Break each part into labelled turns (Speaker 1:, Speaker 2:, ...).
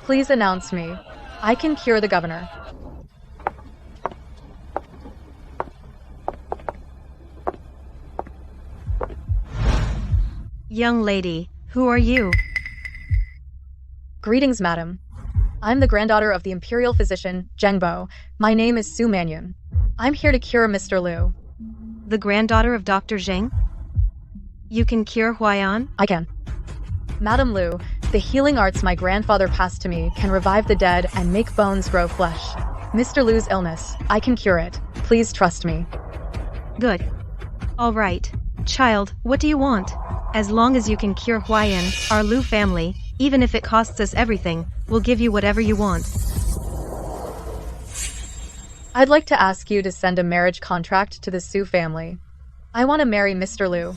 Speaker 1: Please announce me. I can cure the governor.
Speaker 2: Young lady, who are you?
Speaker 1: Greetings, madam. I'm the granddaughter of the imperial physician, Zhengbo. My name is Su Manyun. I'm here to cure Mr. Liu.
Speaker 2: The granddaughter of Dr. Zheng? You can cure Huayan?
Speaker 1: I can. Madam Liu, the healing arts my grandfather passed to me can revive the dead and make bones grow flesh. Mr. Liu's illness, I can cure it. Please trust me.
Speaker 2: Good. All right. Child, what do you want? As long as you can cure Huayan, our Liu family, even if it costs us everything, we'll give you whatever you want.
Speaker 1: I'd like to ask you to send a marriage contract to the Su family. I want to marry Mr. Liu.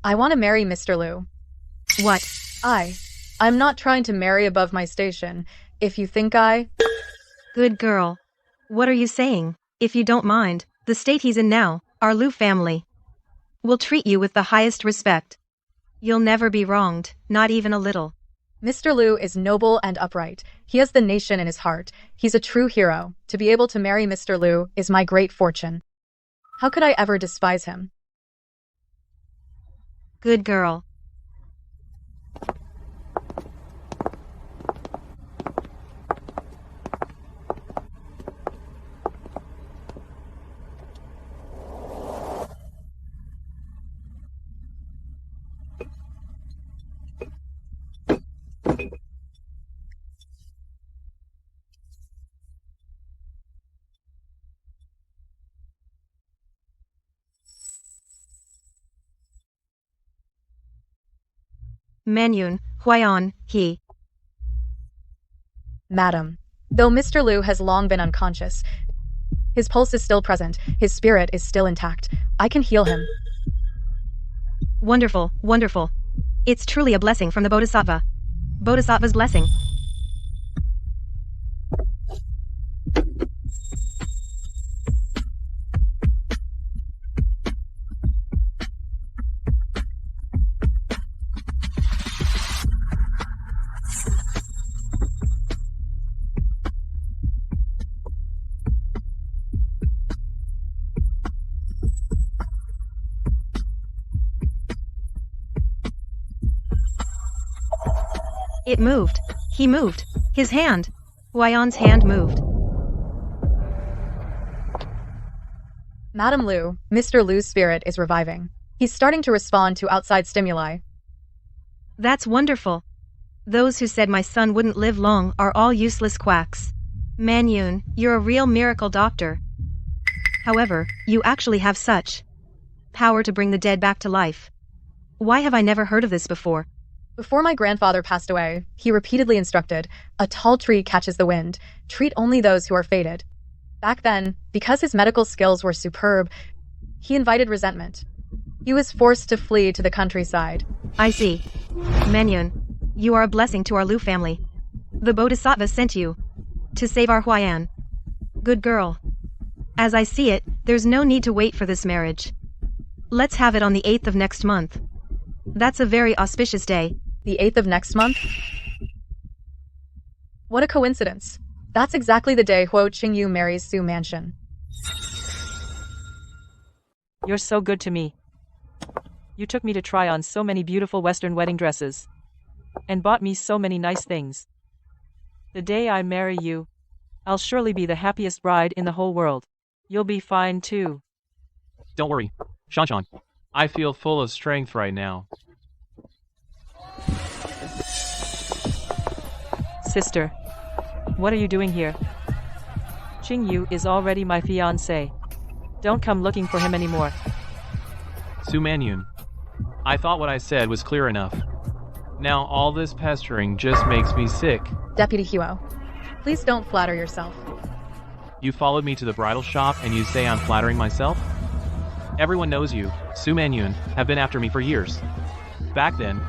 Speaker 1: I want to marry Mr. Liu.
Speaker 2: What?
Speaker 1: I'm not trying to marry above my station. If you think
Speaker 2: Good girl. What are you saying? If you don't mind, the state he's in now, our Liu family, will treat you with the highest respect. You'll never be wronged, not even a little.
Speaker 1: Mr. Liu is noble and upright. He has the nation in his heart. He's a true hero. To be able to marry Mr. Liu is my great fortune. How could I ever despise him?
Speaker 2: Good girl. Manyun, Huayan, he.
Speaker 1: Madam, though Mr. Liu has long been unconscious, his pulse is still present, his spirit is still intact. I can heal him.
Speaker 2: Wonderful, wonderful. It's truly a blessing from the Bodhisattva. Bodhisattva's blessing. It moved. He moved. His hand. Huayan's hand moved.
Speaker 1: Madam Liu, Mr. Liu's spirit is reviving. He's starting to respond to outside stimuli.
Speaker 2: That's wonderful. Those who said my son wouldn't live long are all useless quacks. Manyun, you're a real miracle doctor. However, you actually have such power to bring the dead back to life. Why have I never heard of this before?
Speaker 1: Before my grandfather passed away, he repeatedly instructed, a tall tree catches the wind, treat only those who are fated. Back then, because his medical skills were superb, he invited resentment. He was forced to flee to the countryside.
Speaker 2: I see. Manyun, you are a blessing to our Liu family. The Bodhisattva sent you to save our Huayan. Good girl. As I see it, there's no need to wait for this marriage. Let's have it on the 8th of next month. That's a very auspicious day.
Speaker 1: The 8th of next month? What a coincidence. That's exactly the day Huo Qingyu marries Su Mansion.
Speaker 3: You're so good to me. You took me to try on so many beautiful Western wedding dresses. And bought me so many nice things. The day I marry you, I'll surely be the happiest bride in the whole world. You'll be fine too.
Speaker 4: Don't worry, Shanshan. I feel full of strength right now.
Speaker 3: Sister, what are you doing here? Qingyu is already my fiancé. Don't come looking for him anymore.
Speaker 4: Su Manyun, I thought what I said was clear enough. Now all this pestering just makes me sick.
Speaker 1: Deputy Huo, please don't flatter yourself.
Speaker 4: You followed me to the bridal shop and you say I'm flattering myself? Everyone knows you, Su Manyun, have been after me for years. Back then,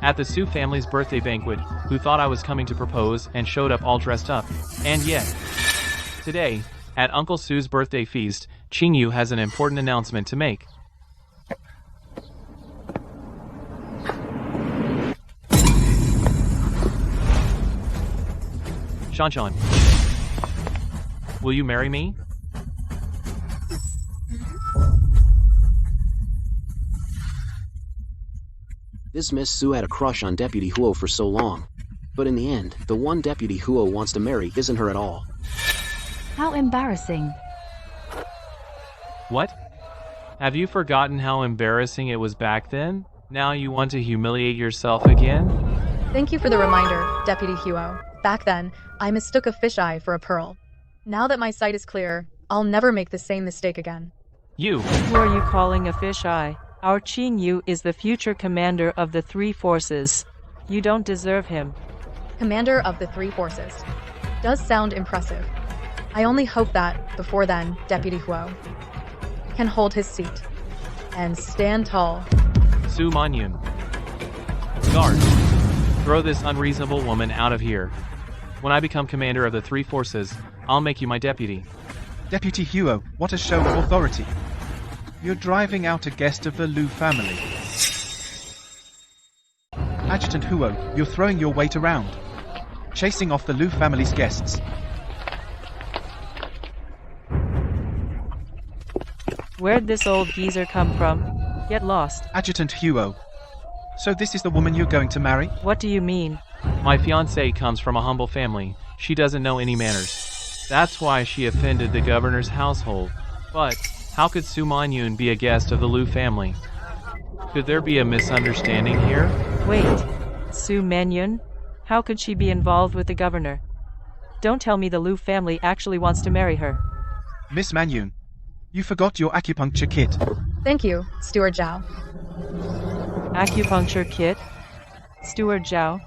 Speaker 4: at the Su family's birthday banquet, who thought I was coming to propose and showed up all dressed up. And yet, today, at Uncle Su's birthday feast, Qingyu has an important announcement to make. Shuangwen, will you marry me?
Speaker 5: This Miss Su had a crush on Deputy Huo for so long. But in the end, the one Deputy Huo wants to marry isn't her at all.
Speaker 6: How embarrassing.
Speaker 4: What? Have you forgotten how embarrassing it was back then? Now you want to humiliate yourself again?
Speaker 1: Thank you for the reminder, Deputy Huo. Back then, I mistook a fisheye for a pearl. Now that my sight is clear, I'll never make the same mistake again.
Speaker 4: You.
Speaker 3: Who are you calling a fisheye? Our Qing Yu is the future commander of the three forces. You don't deserve him.
Speaker 1: Commander of the three forces. Does sound impressive. I only hope that, before then, Deputy Huo can hold his seat and stand tall.
Speaker 4: Su Manyun. Guard. Throw this unreasonable woman out of here. When I become commander of the three forces, I'll make you my deputy.
Speaker 7: Deputy Huo, what a show of authority. You're driving out a guest of the Lu family. Adjutant Huo, you're throwing your weight around. Chasing off the Lu family's guests.
Speaker 3: Where'd this old geezer come from? Get lost.
Speaker 7: Adjutant Huo. So this is the woman you're going to marry?
Speaker 3: What do you mean?
Speaker 4: My fiancée comes from a humble family. She doesn't know any manners. That's why she offended the governor's household. But how could Su Manyun be a guest of the Lu family? Could there be a misunderstanding here?
Speaker 3: Wait. Su Manyun? How could she be involved with the governor? Don't tell me the Lu family actually wants to marry her.
Speaker 7: Miss Manyun, you forgot your acupuncture kit.
Speaker 1: Thank you, Steward Zhao.
Speaker 3: Acupuncture kit? Steward Zhao?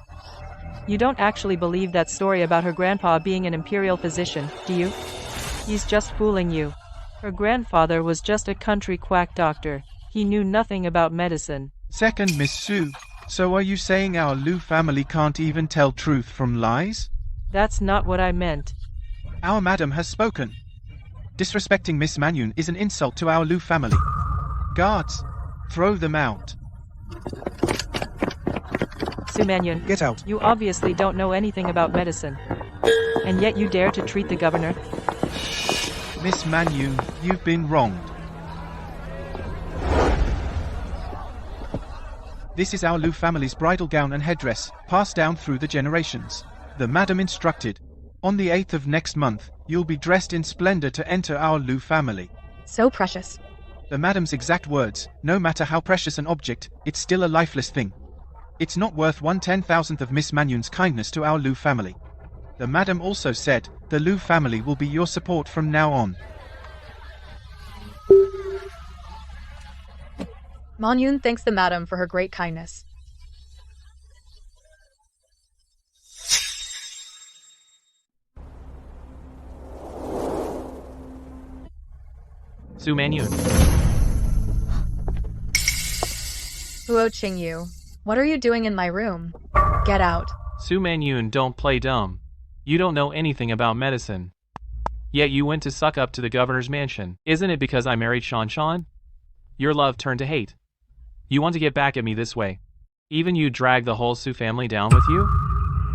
Speaker 3: You don't actually believe that story about her grandpa being an imperial physician, do you? He's just fooling you. Her grandfather was just a country quack doctor. He knew nothing about medicine.
Speaker 7: Second, Miss Su, so are you saying our Lu family can't even tell truth from lies?
Speaker 3: That's not what I meant.
Speaker 7: Our madam has spoken. Disrespecting Miss Manyun is an insult to our Lu family. Guards, throw them out.
Speaker 3: Su Manyun,
Speaker 7: Get out.
Speaker 3: you obviously don't know anything about medicine. And yet you dare to treat the governor?
Speaker 7: Miss Manyun, you've been wronged. This is our Lu family's bridal gown and headdress, passed down through the generations. The madam instructed. On the 8th of next month, you'll be dressed in splendor to enter our Lu family.
Speaker 1: So precious.
Speaker 7: The madam's exact words, no matter how precious an object, it's still a lifeless thing. It's not worth 1/10,000th of Miss Manyun's kindness to our Lu family. The madam also said, the Lu family will be your support from now on.
Speaker 1: Manyun thanks the madam for her great kindness.
Speaker 4: Su Manyun.
Speaker 1: Huo Qingyu, what are you doing in my room? Get out.
Speaker 4: Su Manyun, don't play dumb. You don't know anything about medicine. Yet you went to suck up to the governor's mansion. Isn't it because I married Shan? Your love turned to hate. You want to get back at me this way. Even you drag the whole Su family down with you?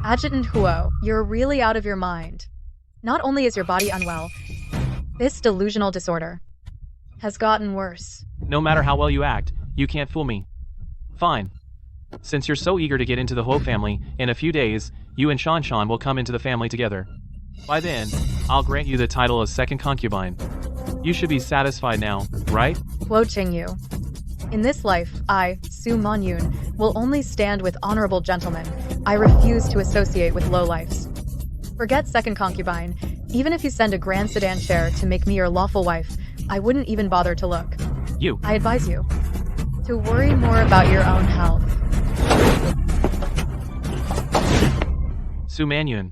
Speaker 1: Adjutant Huo, you're really out of your mind. Not only is your body unwell, this delusional disorder has gotten worse.
Speaker 4: No matter how well you act, you can't fool me. Fine. Since you're so eager to get into the Huo family, in a few days, you and Shan will come into the family together. By then, I'll grant you the title of second concubine. You should be satisfied now, right?
Speaker 1: Huo Qingyu. In this life, I, Su Manyun, will only stand with honorable gentlemen. I refuse to associate with lowlifes. Forget second concubine. Even if you send a grand sedan chair to make me your lawful wife, I wouldn't even bother to look.
Speaker 4: You.
Speaker 1: I advise you to worry more about your own health.
Speaker 4: Su Manyun.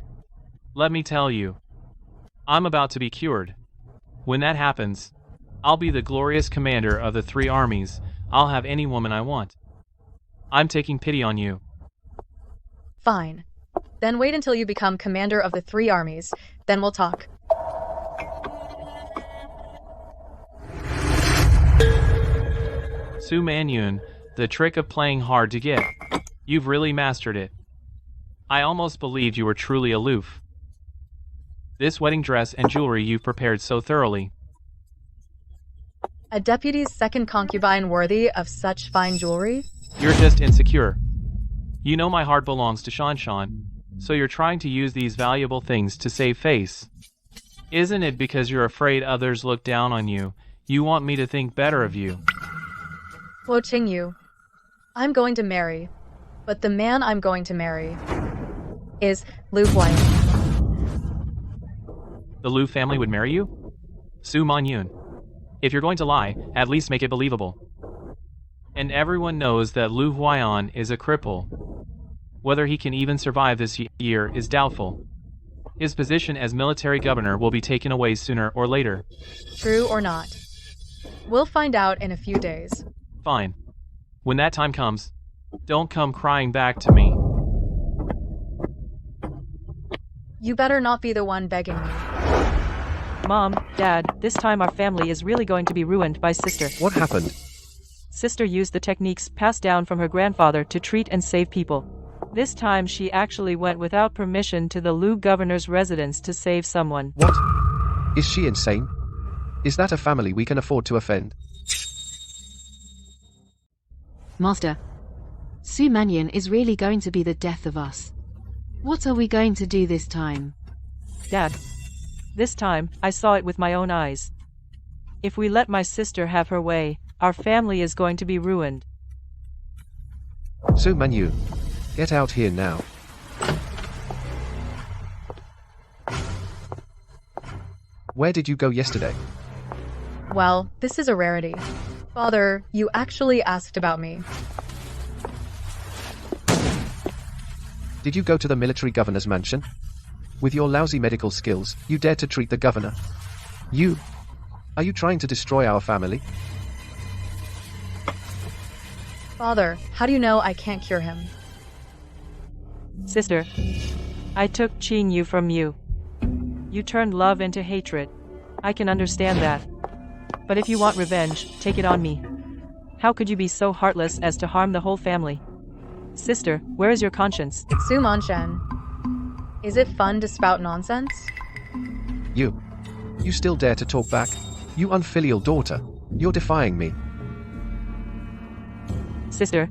Speaker 4: Let me tell you. I'm about to be cured. When that happens, I'll be the glorious commander of the three armies. I'll have any woman I want. I'm taking pity on you.
Speaker 1: Fine. Then wait until you become commander of the three armies. Then we'll talk.
Speaker 4: Su Manyun, the trick of playing hard to get. You've really mastered it. I almost believed you were truly aloof. This wedding dress and jewelry you've prepared so thoroughly.
Speaker 1: A deputy's second concubine worthy of such fine jewelry?
Speaker 4: You're just insecure. You know my heart belongs to Shan, so you're trying to use these valuable things to save face. Isn't it because you're afraid others look down on you? You want me to think better of you.
Speaker 1: Wo Qingyu, I'm going to marry, but the man I'm going to marry is Lu Huayan.
Speaker 4: The Lu family would marry you? Su Manyun. If you're going to lie, at least make it believable. And everyone knows that Lu Huayan is a cripple. Whether he can even survive this year is doubtful. His position as military governor will be taken away sooner or later.
Speaker 1: True or not? We'll find out in a few days.
Speaker 4: Fine. When that time comes, don't come crying back to me.
Speaker 1: You better not be the one begging me.
Speaker 3: Mom, Dad, this time our family is really going to be ruined by Sister.
Speaker 8: What happened?
Speaker 3: Sister used the techniques passed down from her grandfather to treat and save people. This time she actually went without permission to the Lu governor's residence to save someone.
Speaker 8: What? Is she insane? Is that a family we can afford to offend?
Speaker 6: Master, Su Manyun is really going to be the death of us. What are we going to do this time?
Speaker 3: Dad, this time I saw it with my own eyes. If we let my sister have her way, our family is going to be ruined.
Speaker 8: Su Manyun, get out here now. Where did you go yesterday?
Speaker 1: Well, this is a rarity. Father, you actually asked about me.
Speaker 8: Did you go to the military governor's mansion? With your lousy medical skills, you dare to treat the governor? You? Are you trying to destroy our family?
Speaker 1: Father, how do you know I can't cure him?
Speaker 3: Sister, I took Qingyu from you. You turned love into hatred. I can understand that. But if you want revenge, take it on me. How could you be so heartless as to harm the whole family? Sister, where is your conscience?
Speaker 1: Su Manshen, is it fun to spout nonsense?
Speaker 8: You still dare to talk back? You unfilial daughter. You're defying me.
Speaker 3: Sister,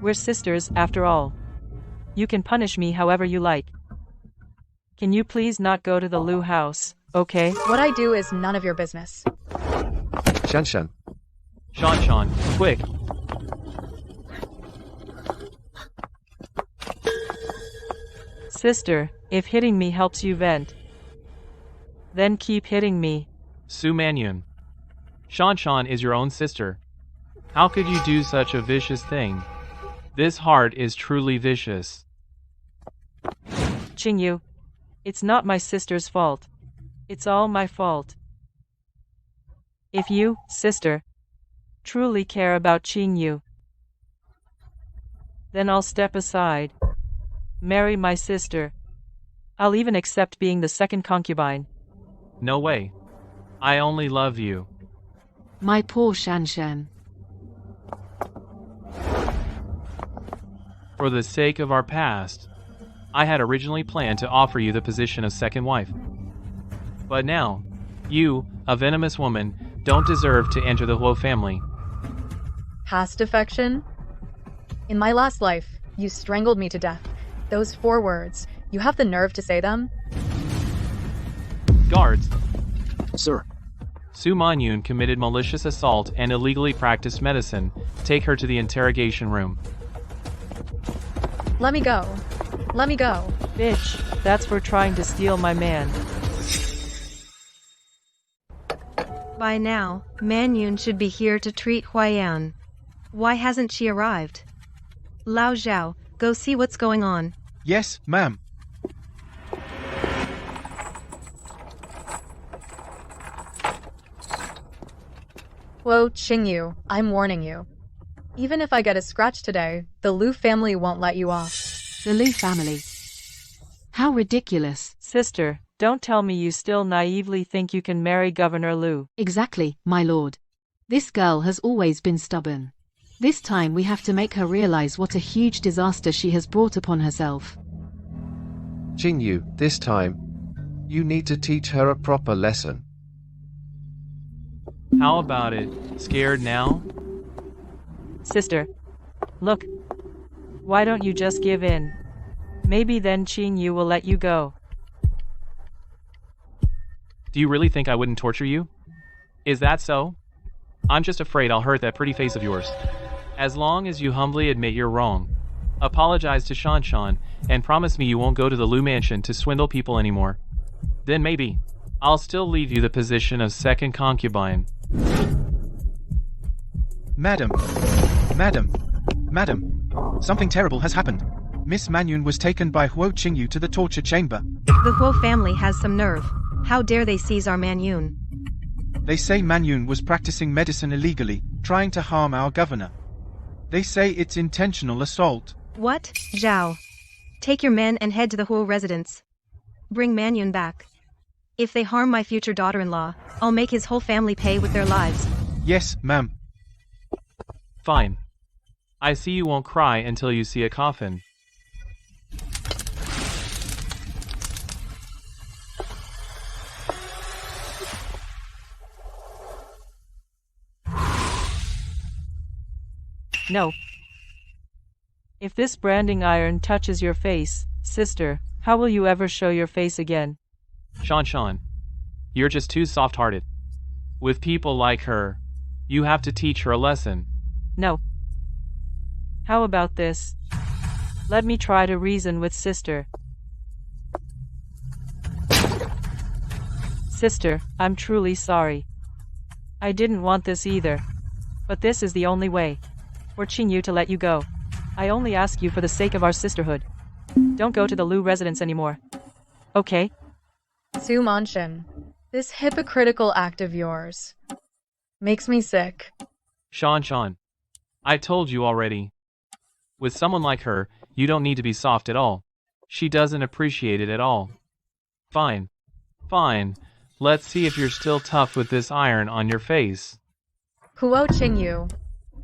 Speaker 3: we're sisters after all. You can punish me however you like. Can you please not go to the Lu house, okay?
Speaker 1: What I do is none of your business.
Speaker 8: Shan.
Speaker 4: Shan, quick.
Speaker 3: Sister, if hitting me helps you vent, then keep hitting me.
Speaker 4: Su Manyun. Shan is your own sister. How could you do such a vicious thing? This heart is truly vicious.
Speaker 3: Qingyu, it's not my sister's fault. It's all my fault. If you, sister, truly care about Qingyu, then I'll step aside. Marry my sister. I'll even accept being the second concubine.
Speaker 4: No way. I only love you.
Speaker 6: My poor Shan.
Speaker 4: For the sake of our past, I had originally planned to offer you the position of second wife. But now, you, a venomous woman, don't deserve to enter the Huo family.
Speaker 1: Past affection? In my last life, you strangled me to death. Those 4 words, you have the nerve to say them?
Speaker 4: Guards,
Speaker 5: Sir,
Speaker 4: Su Manyun committed malicious assault and illegally practiced medicine. Take her to the interrogation room.
Speaker 1: Let me go. Let me go.
Speaker 3: Bitch, that's for trying to steal my man.
Speaker 2: By now, Manyun should be here to treat Huayan. Why hasn't she arrived? Lao Zhao, go see what's going on.
Speaker 7: Yes, ma'am.
Speaker 1: Wo Qingyu, I'm warning you. Even if I get a scratch today, the Lu family won't let you off.
Speaker 6: The Lu family. How ridiculous.
Speaker 3: Sister, don't tell me you still naively think you can marry Governor Lu.
Speaker 6: Exactly, my lord. This girl has always been stubborn. This time we have to make her realize what a huge disaster she has brought upon herself.
Speaker 8: Qingyu, this time, You need to teach her a proper lesson.
Speaker 4: How about it? Scared now?
Speaker 3: Sister. Look. Why don't you just give in? Maybe then Qing Yu will let you go.
Speaker 4: Do you really think I wouldn't torture you? Is that so? I'm just afraid I'll hurt that pretty face of yours. As long as you humbly admit you're wrong, apologize to Shan, and promise me you won't go to the Lu mansion to swindle people anymore. Then maybe, I'll still leave you the position of second concubine.
Speaker 7: Madam, something terrible has happened. Miss Manyun was taken by Huo Qingyu to the torture chamber.
Speaker 2: The Huo family has some nerve. How dare they seize our Manyun?
Speaker 7: They say Manyun was practicing medicine illegally, trying to harm our governor. They say it's intentional assault.
Speaker 2: What? Zhao. Take your men and head to the Huo residence. Bring Manyun back. If they harm my future daughter-in-law, I'll make his whole family pay with their lives.
Speaker 7: Yes, ma'am.
Speaker 4: Fine. I see you won't cry until you see a coffin.
Speaker 3: No. If this branding iron touches your face, sister, how will you ever show your face again?
Speaker 4: Shan, you're just too soft-hearted. With people like her, you have to teach her a lesson.
Speaker 3: No. How about this? Let me try to reason with sister. Sister, I'm truly sorry. I didn't want this either. But this is the only way. For Qing Yu to let you go. I only ask you for the sake of our sisterhood. Don't go to the Lu residence anymore. Okay?
Speaker 1: Su Manshin, this hypocritical act of yours makes me sick.
Speaker 4: Shan, I told you already. With someone like her, you don't need to be soft at all. She doesn't appreciate it at all. Fine. Let's see if you're still tough with this iron on your face.
Speaker 1: Huo Qingyu,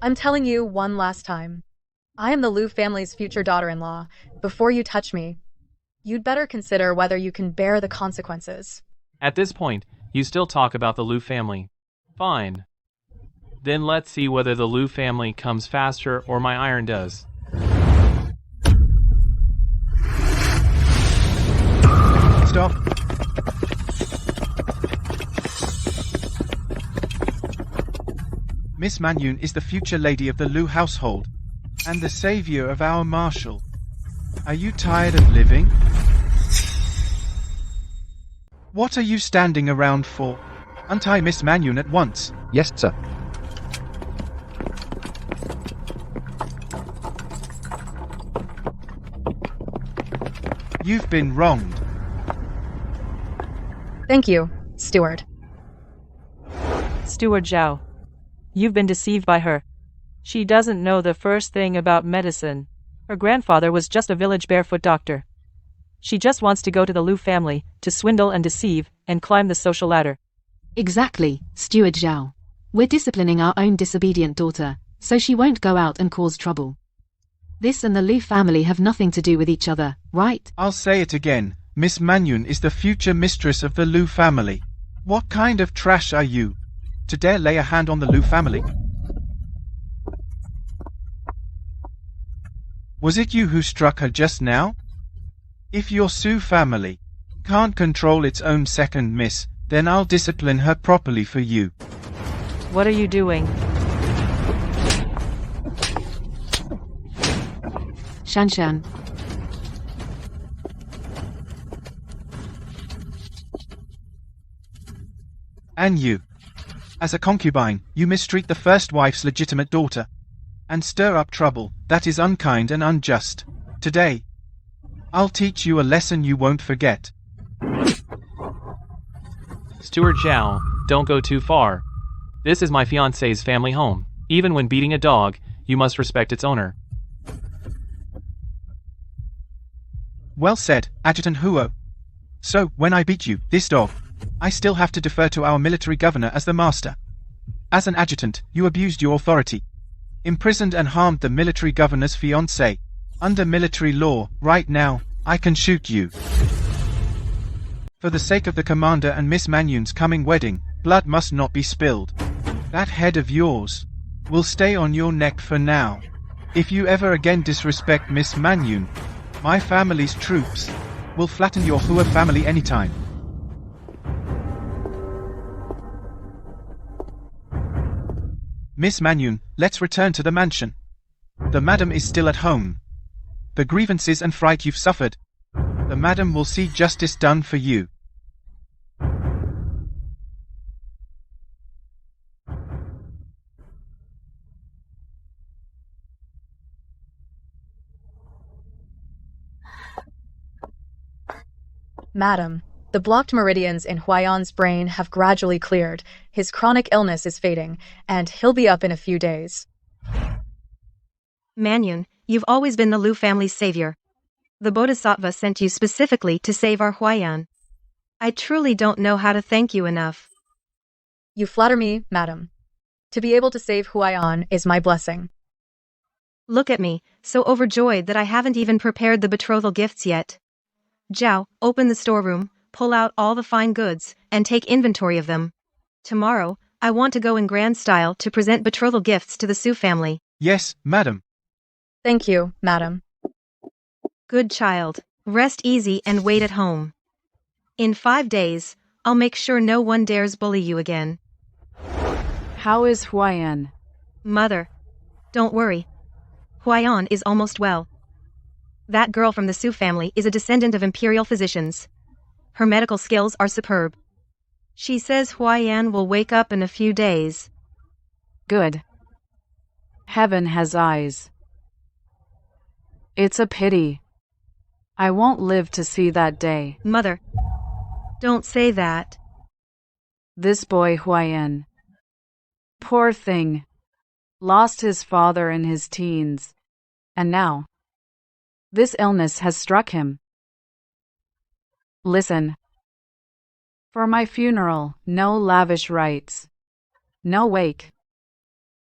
Speaker 1: I'm telling you one last time. I am the Lu family's future daughter-in-law. Before you touch me, you'd better consider whether you can bear the consequences.
Speaker 4: At this point, you still talk about the Lu family. Fine. Then let's see whether the Lu family comes faster or my iron does.
Speaker 7: Stop. Miss Manyun is the future lady of the Lu household, and the savior of our marshal. Are you tired of living? What are you standing around for? Untie Miss Manyun at once.
Speaker 8: Yes, sir.
Speaker 7: You've been wronged.
Speaker 1: Thank you, Steward.
Speaker 3: Steward Zhao. You've been deceived by her. She doesn't know the first thing about medicine. Her grandfather was just a village barefoot doctor. She just wants to go to the Lu family, to swindle and deceive, and climb the social ladder.
Speaker 6: Exactly, Steward Zhao. We're disciplining our own disobedient daughter, so she won't go out and cause trouble. This and the Lu family have nothing to do with each other, right?
Speaker 7: I'll say it again. Miss Manyun is the future mistress of the Lu family. What kind of trash are you? To dare lay a hand on the Lu family? Was it you who struck her just now? If your Su family can't control its own second miss, then I'll discipline her properly for you.
Speaker 3: What are you doing?
Speaker 6: Shan.
Speaker 7: And you. As a concubine, you mistreat the first wife's legitimate daughter, and stir up trouble. That is unkind and unjust. Today, I'll teach you a lesson you won't forget.
Speaker 4: Steward Zhao, don't go too far. This is my fiancé's family home. Even when beating a dog, you must respect its owner.
Speaker 7: Well said, Adjutant Huo. So, when I beat you, this dog, I still have to defer to our military governor as the master. As an adjutant, you abused your authority, imprisoned and harmed the military governor's fiancé. Under military law, right now, I can shoot you. For the sake of the commander and Miss Manyun's coming wedding, blood must not be spilled. That head of yours will stay on your neck for now. If you ever again disrespect Miss Manyun, my family's troops will flatten your Hua family anytime. Miss Manyun, let's return to the mansion. The madam is still at home. The grievances and fright you've suffered, the madam will see justice done for you.
Speaker 1: Madam, the blocked meridians in Huayan's brain have gradually cleared. His chronic illness is fading, and he'll be up in a few days.
Speaker 2: Manyun, you've always been the Lu family's savior. The Bodhisattva sent you specifically to save our Huayan. I truly don't know how to thank you enough.
Speaker 1: You flatter me, madam. To be able to save Huayan is my blessing.
Speaker 2: Look at me, so overjoyed that I haven't even prepared the betrothal gifts yet. Zhao, open the storeroom, pull out all the fine goods, and take inventory of them. Tomorrow, I want to go in grand style to present betrothal gifts to the Su family.
Speaker 7: Yes, madam.
Speaker 1: Thank you, madam.
Speaker 2: Good child. Rest easy and wait at home. In 5 days, I'll make sure no one dares bully you again.
Speaker 9: How is Huayan?
Speaker 2: Mother. Don't worry. Huayan is almost well. That girl from the Su family is a descendant of imperial physicians. Her medical skills are superb. She says Huayan will wake up in a few days.
Speaker 9: Good. Heaven has eyes. It's a pity. I won't live to see that day.
Speaker 2: Mother. Don't say that.
Speaker 9: This boy Huayan. Poor thing. Lost his father in his teens. And now this illness has struck him. Listen. For my funeral, no lavish rites. No wake.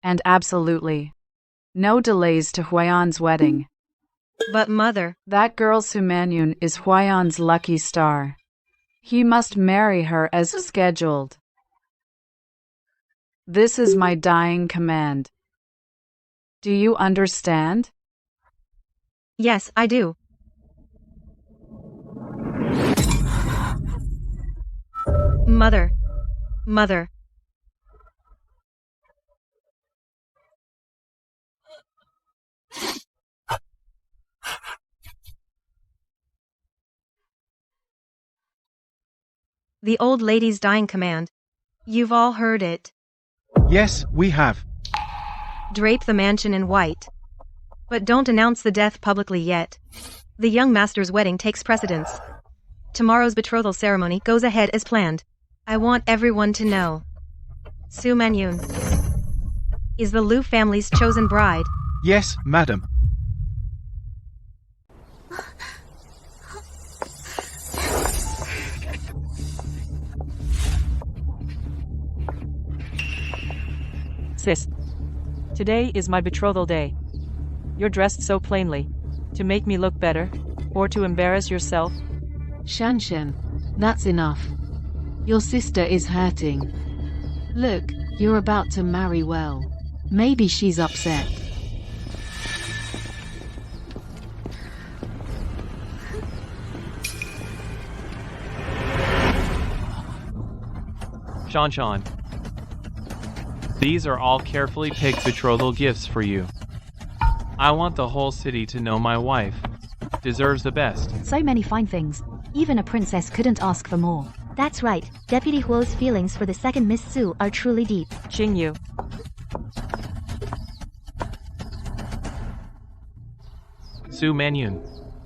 Speaker 9: And absolutely no delays to Huayan's wedding.
Speaker 2: But mother,
Speaker 9: that girl Su Manyun is Huayan's lucky star. He must marry her as scheduled. This is my dying command. Do you understand?
Speaker 2: Yes, I do. Mother. Mother. The old lady's dying command. You've all heard it.
Speaker 7: Yes, we have.
Speaker 2: Drape the mansion in white. But don't announce the death publicly yet. The young master's wedding takes precedence. Tomorrow's betrothal ceremony goes ahead as planned. I want everyone to know. Su Manyun is the Lu family's chosen bride.
Speaker 7: Yes, madam.
Speaker 3: Sis. Today is my betrothal day. You're dressed so plainly. To make me look better? Or to embarrass yourself?
Speaker 6: Shanshan, that's enough. Your sister is hurting. Look, you're about to marry well. Maybe she's upset.
Speaker 4: Shanshan. These are all carefully picked betrothal gifts for you. I want the whole city to know my wife deserves the best.
Speaker 10: So many fine things. Even a princess couldn't ask for more. That's right. Deputy Huo's feelings for the second Miss Su are truly deep.
Speaker 3: Qingyu.
Speaker 4: Su Manyun.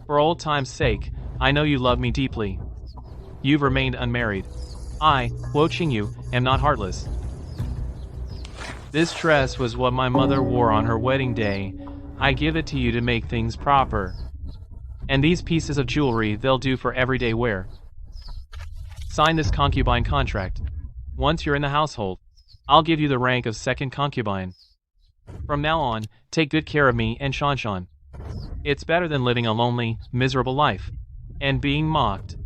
Speaker 4: For old time's sake, I know you love me deeply. You've remained unmarried. I, Huo Qingyu, am not heartless. This dress was what my mother wore on her wedding day. I give it to you to make things proper. And these pieces of jewelry they'll do for everyday wear. Sign this concubine contract. Once you're in the household, I'll give you the rank of second concubine. From now on, take good care of me and Shanshan. It's better than living a lonely, miserable life and being mocked.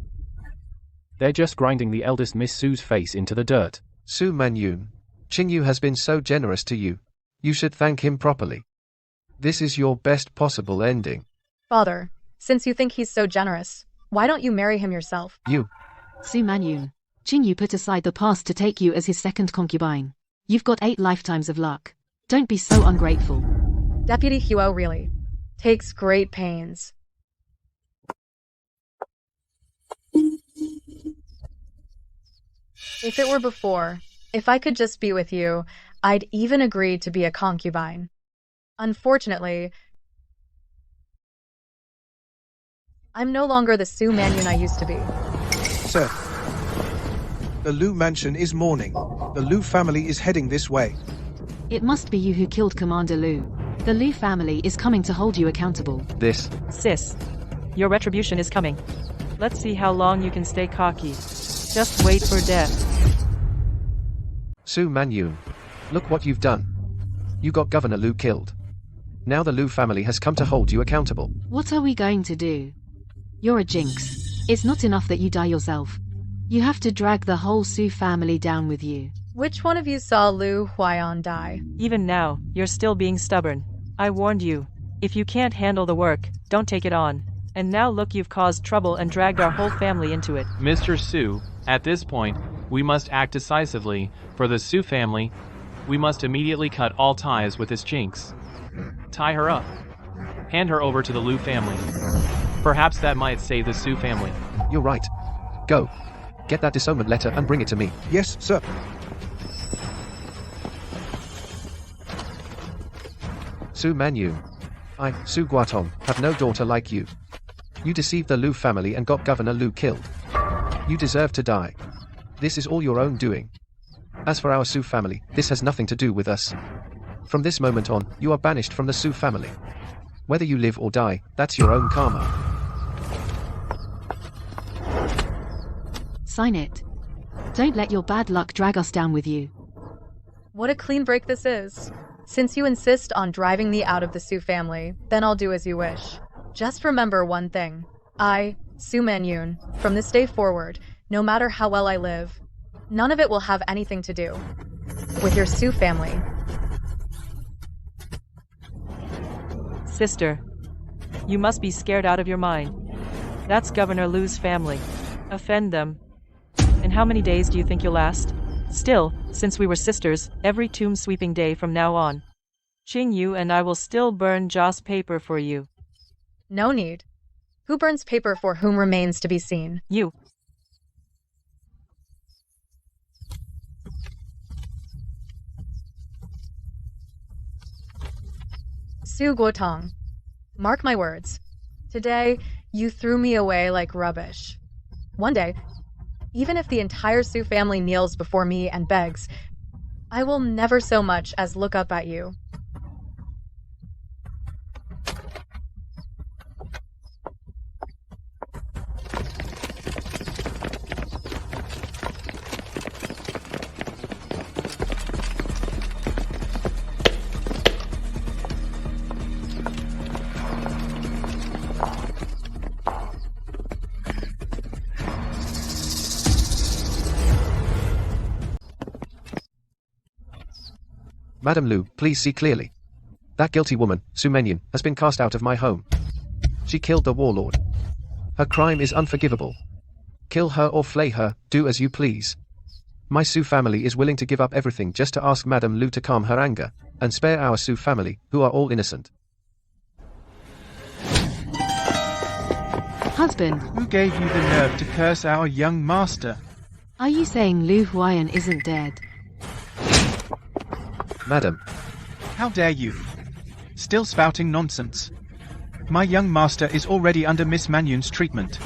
Speaker 11: They're just grinding the eldest Miss Su's face into the dirt.
Speaker 8: Su Manyun, Qingyu has been so generous to you. You should thank him properly. This is your best possible ending.
Speaker 1: Father, since you think he's so generous, why don't you marry him yourself?
Speaker 8: You.
Speaker 6: Su Manyun. Qingyu put aside the past to take you as his second concubine. You've got 8 lifetimes of luck. Don't be so ungrateful.
Speaker 1: Deputy Huo really takes great pains. If it were before, if I could just be with you, I'd even agree to be a concubine. Unfortunately, I'm no longer the Su Manyun I used to be.
Speaker 12: Sir, the Lu mansion is mourning. The Lu family is heading this way.
Speaker 6: It must be you who killed Commander Lu. The Lu family is coming to hold you accountable.
Speaker 8: This.
Speaker 3: Sis, your retribution is coming. Let's see how long you can stay cocky. Just wait for death.
Speaker 8: Su Manyun, look what you've done. You got Governor Lu killed. Now the Lu family has come to hold you accountable.
Speaker 6: What are we going to do? You're a jinx. It's not enough that you die yourself. You have to drag the whole Su family down with you.
Speaker 1: Which one of you saw Lu Huaiyan die?
Speaker 3: Even now, you're still being stubborn. I warned you. If you can't handle the work, don't take it on. And now look, you've caused trouble and dragged our whole family into it.
Speaker 4: Mr. Su, at this point, we must act decisively. For the Su family, we must immediately cut all ties with this jinx. Tie her up. Hand her over to the Lu family. Perhaps that might save the Su family.
Speaker 8: You're right. Go. Get that disownment letter and bring it to me.
Speaker 12: Yes, sir.
Speaker 8: Su Manyun. I, Su Guatong, have no daughter like you. You deceived the Lu family and got Governor Lu killed. You deserve to die. This is all your own doing. As for our Su family, this has nothing to do with us. From this moment on, you are banished from the Su family. Whether you live or die, that's your own karma.
Speaker 6: Sign it. Don't let your bad luck drag us down with you.
Speaker 1: What a clean break this is. Since you insist on driving me out of the Su family, then I'll do as you wish. Just remember one thing. I, Su Manyun, from this day forward, no matter how well I live, none of it will have anything to do with your Su family.
Speaker 3: Sister, you must be scared out of your mind. That's Governor Lu's family. Offend them. And how many days do you think you'll last? Still, since we were sisters, every tomb sweeping day from now on, Qingyu and I will still burn Joss paper for you.
Speaker 1: No need. Who burns paper for whom remains to be seen?
Speaker 3: You.
Speaker 1: Su Guotong, mark my words. Today, you threw me away like rubbish. One day, even if the entire Su family kneels before me and begs, I will never so much as look up at you.
Speaker 8: Madam Lu, please see clearly. That guilty woman, Su Manyun, has been cast out of my home. She killed the warlord. Her crime is unforgivable. Kill her or flay her, do as you please. My Su family is willing to give up everything just to ask Madam Lu to calm her anger, and spare our Su family, who are all innocent.
Speaker 6: Husband,
Speaker 7: Who gave you the nerve to curse our young master?
Speaker 6: are you saying Lu Huaiyan isn't dead?
Speaker 8: Madam.
Speaker 7: How dare you? Still spouting nonsense. My young master is already under Miss Manyun's treatment.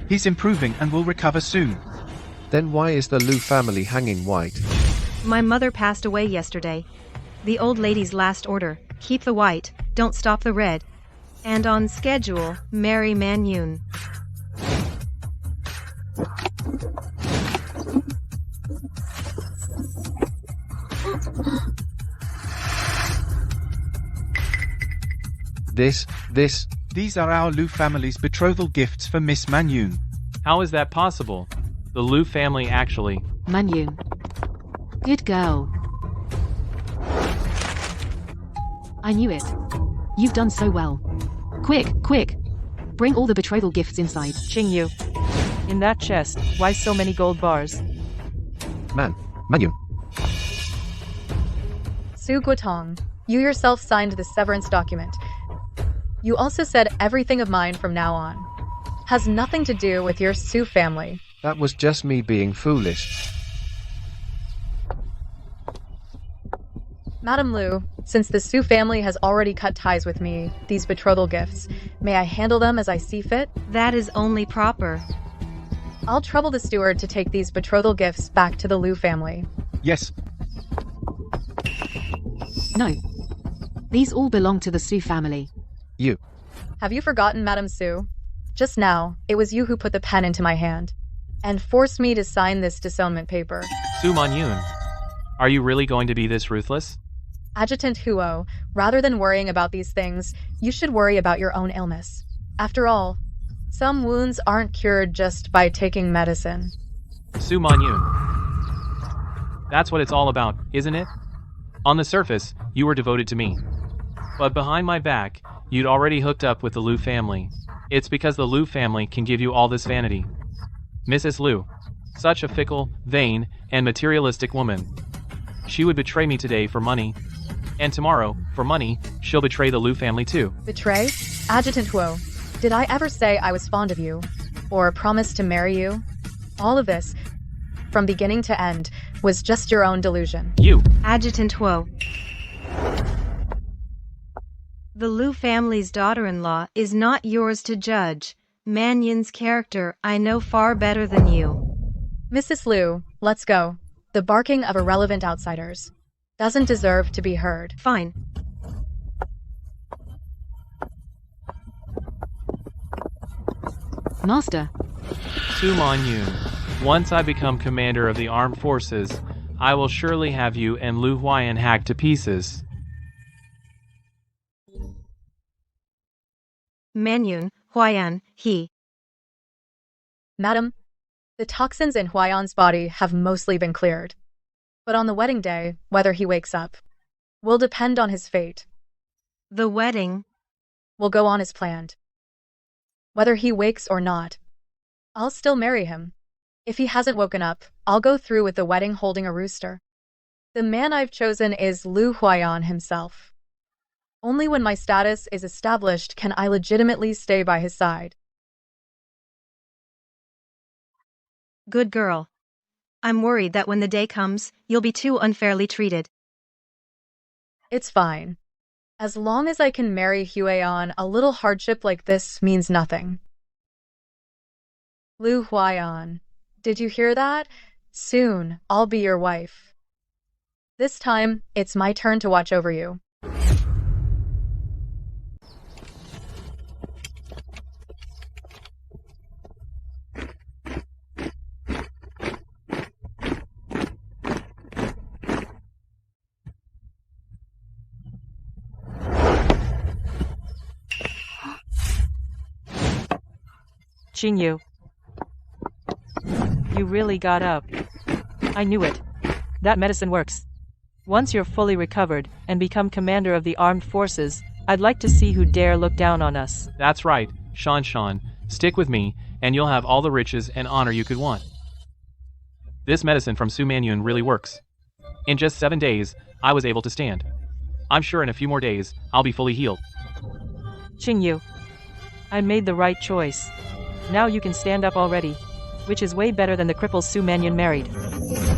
Speaker 7: He's improving and will recover soon.
Speaker 8: Then why is the Lu family hanging white?
Speaker 2: My mother passed away yesterday. The old lady's last order, keep the white, don't stop the red. And on schedule, marry Manyun.
Speaker 8: These
Speaker 7: are our Lu family's betrothal gifts for Miss Manyun.
Speaker 4: How is that possible? The Liu family actually.
Speaker 6: Manyun. Good girl. I knew it. You've done so well. Quick, quick. Bring all the betrothal gifts inside.
Speaker 3: Qingyu. In that chest, why so many gold bars?
Speaker 8: Manyun.
Speaker 1: Su Guotong, you yourself signed the severance document. You also said everything of mine from now on has nothing to do with your Su family.
Speaker 8: That was just me being foolish.
Speaker 1: Madam Liu, since the Su family has already cut ties with me, these betrothal gifts, may I handle them as I see fit?
Speaker 2: That is only proper.
Speaker 1: I'll trouble the steward to take these betrothal gifts back to the Liu family.
Speaker 7: Yes.
Speaker 6: No. These all belong to the Su family.
Speaker 8: You.
Speaker 1: Have you forgotten, Madam Su? Just now, it was you who put the pen into my hand and forced me to sign this disownment paper.
Speaker 4: Su Manyun. Are you really going to be this ruthless?
Speaker 1: Adjutant Huo, rather than worrying about these things, you should worry about your own illness. After all, some wounds aren't cured just by taking medicine.
Speaker 4: Su Manyun. That's what it's all about, isn't it? On the surface, you were devoted to me. But behind my back, you'd already hooked up with the Liu family. It's because the Liu family can give you all this vanity. Mrs. Liu. Such a fickle, vain, and materialistic woman. She would betray me today for money. And tomorrow, for money, she'll betray the Liu family too.
Speaker 1: Betray? Adjutant Huo, did I ever say I was fond of you? Or promise to marry you? All of this, from beginning to end, was just your own delusion.
Speaker 4: You.
Speaker 2: Adjutant Huo. The Liu family's daughter-in-law is not yours to judge. Manyun's character I know far better than you.
Speaker 1: Mrs. Liu, let's go. The barking of irrelevant outsiders doesn't deserve to be heard.
Speaker 2: Fine.
Speaker 6: Master.
Speaker 4: Su Manyun. Once I become commander of the armed forces, I will surely have you and Liu Huayan hacked to pieces.
Speaker 2: Manyun, Huayan, he.
Speaker 1: Madam, the toxins in Huayan's body have mostly been cleared. But on the wedding day, whether he wakes up will depend on his fate.
Speaker 2: The wedding
Speaker 1: will go on as planned. Whether he wakes or not, I'll still marry him. If he hasn't woken up, I'll go through with the wedding holding a rooster. The man I've chosen is Liu Huayan himself. Only when my status is established can I legitimately stay by his side.
Speaker 2: Good girl. I'm worried that when the day comes, you'll be too unfairly treated.
Speaker 1: It's fine. As long as I can marry Huayan, a little hardship like this means nothing. Liu Huayan, did you hear that? Soon, I'll be your wife. This time, it's my turn to watch over you.
Speaker 3: Qingyu. You really got up. I knew it. That medicine works. Once you're fully recovered and become commander of the armed forces, I'd like to see who dare look down on us.
Speaker 4: That's right, Shan. Stick with me, and you'll have all the riches and honor you could want. This medicine from Su Manyun really works. In just 7 days, I was able to stand. I'm sure in a few more days, I'll be fully healed.
Speaker 3: Qingyu. I made the right choice. Now you can stand up already, which is way better than the cripple Su Manyun married.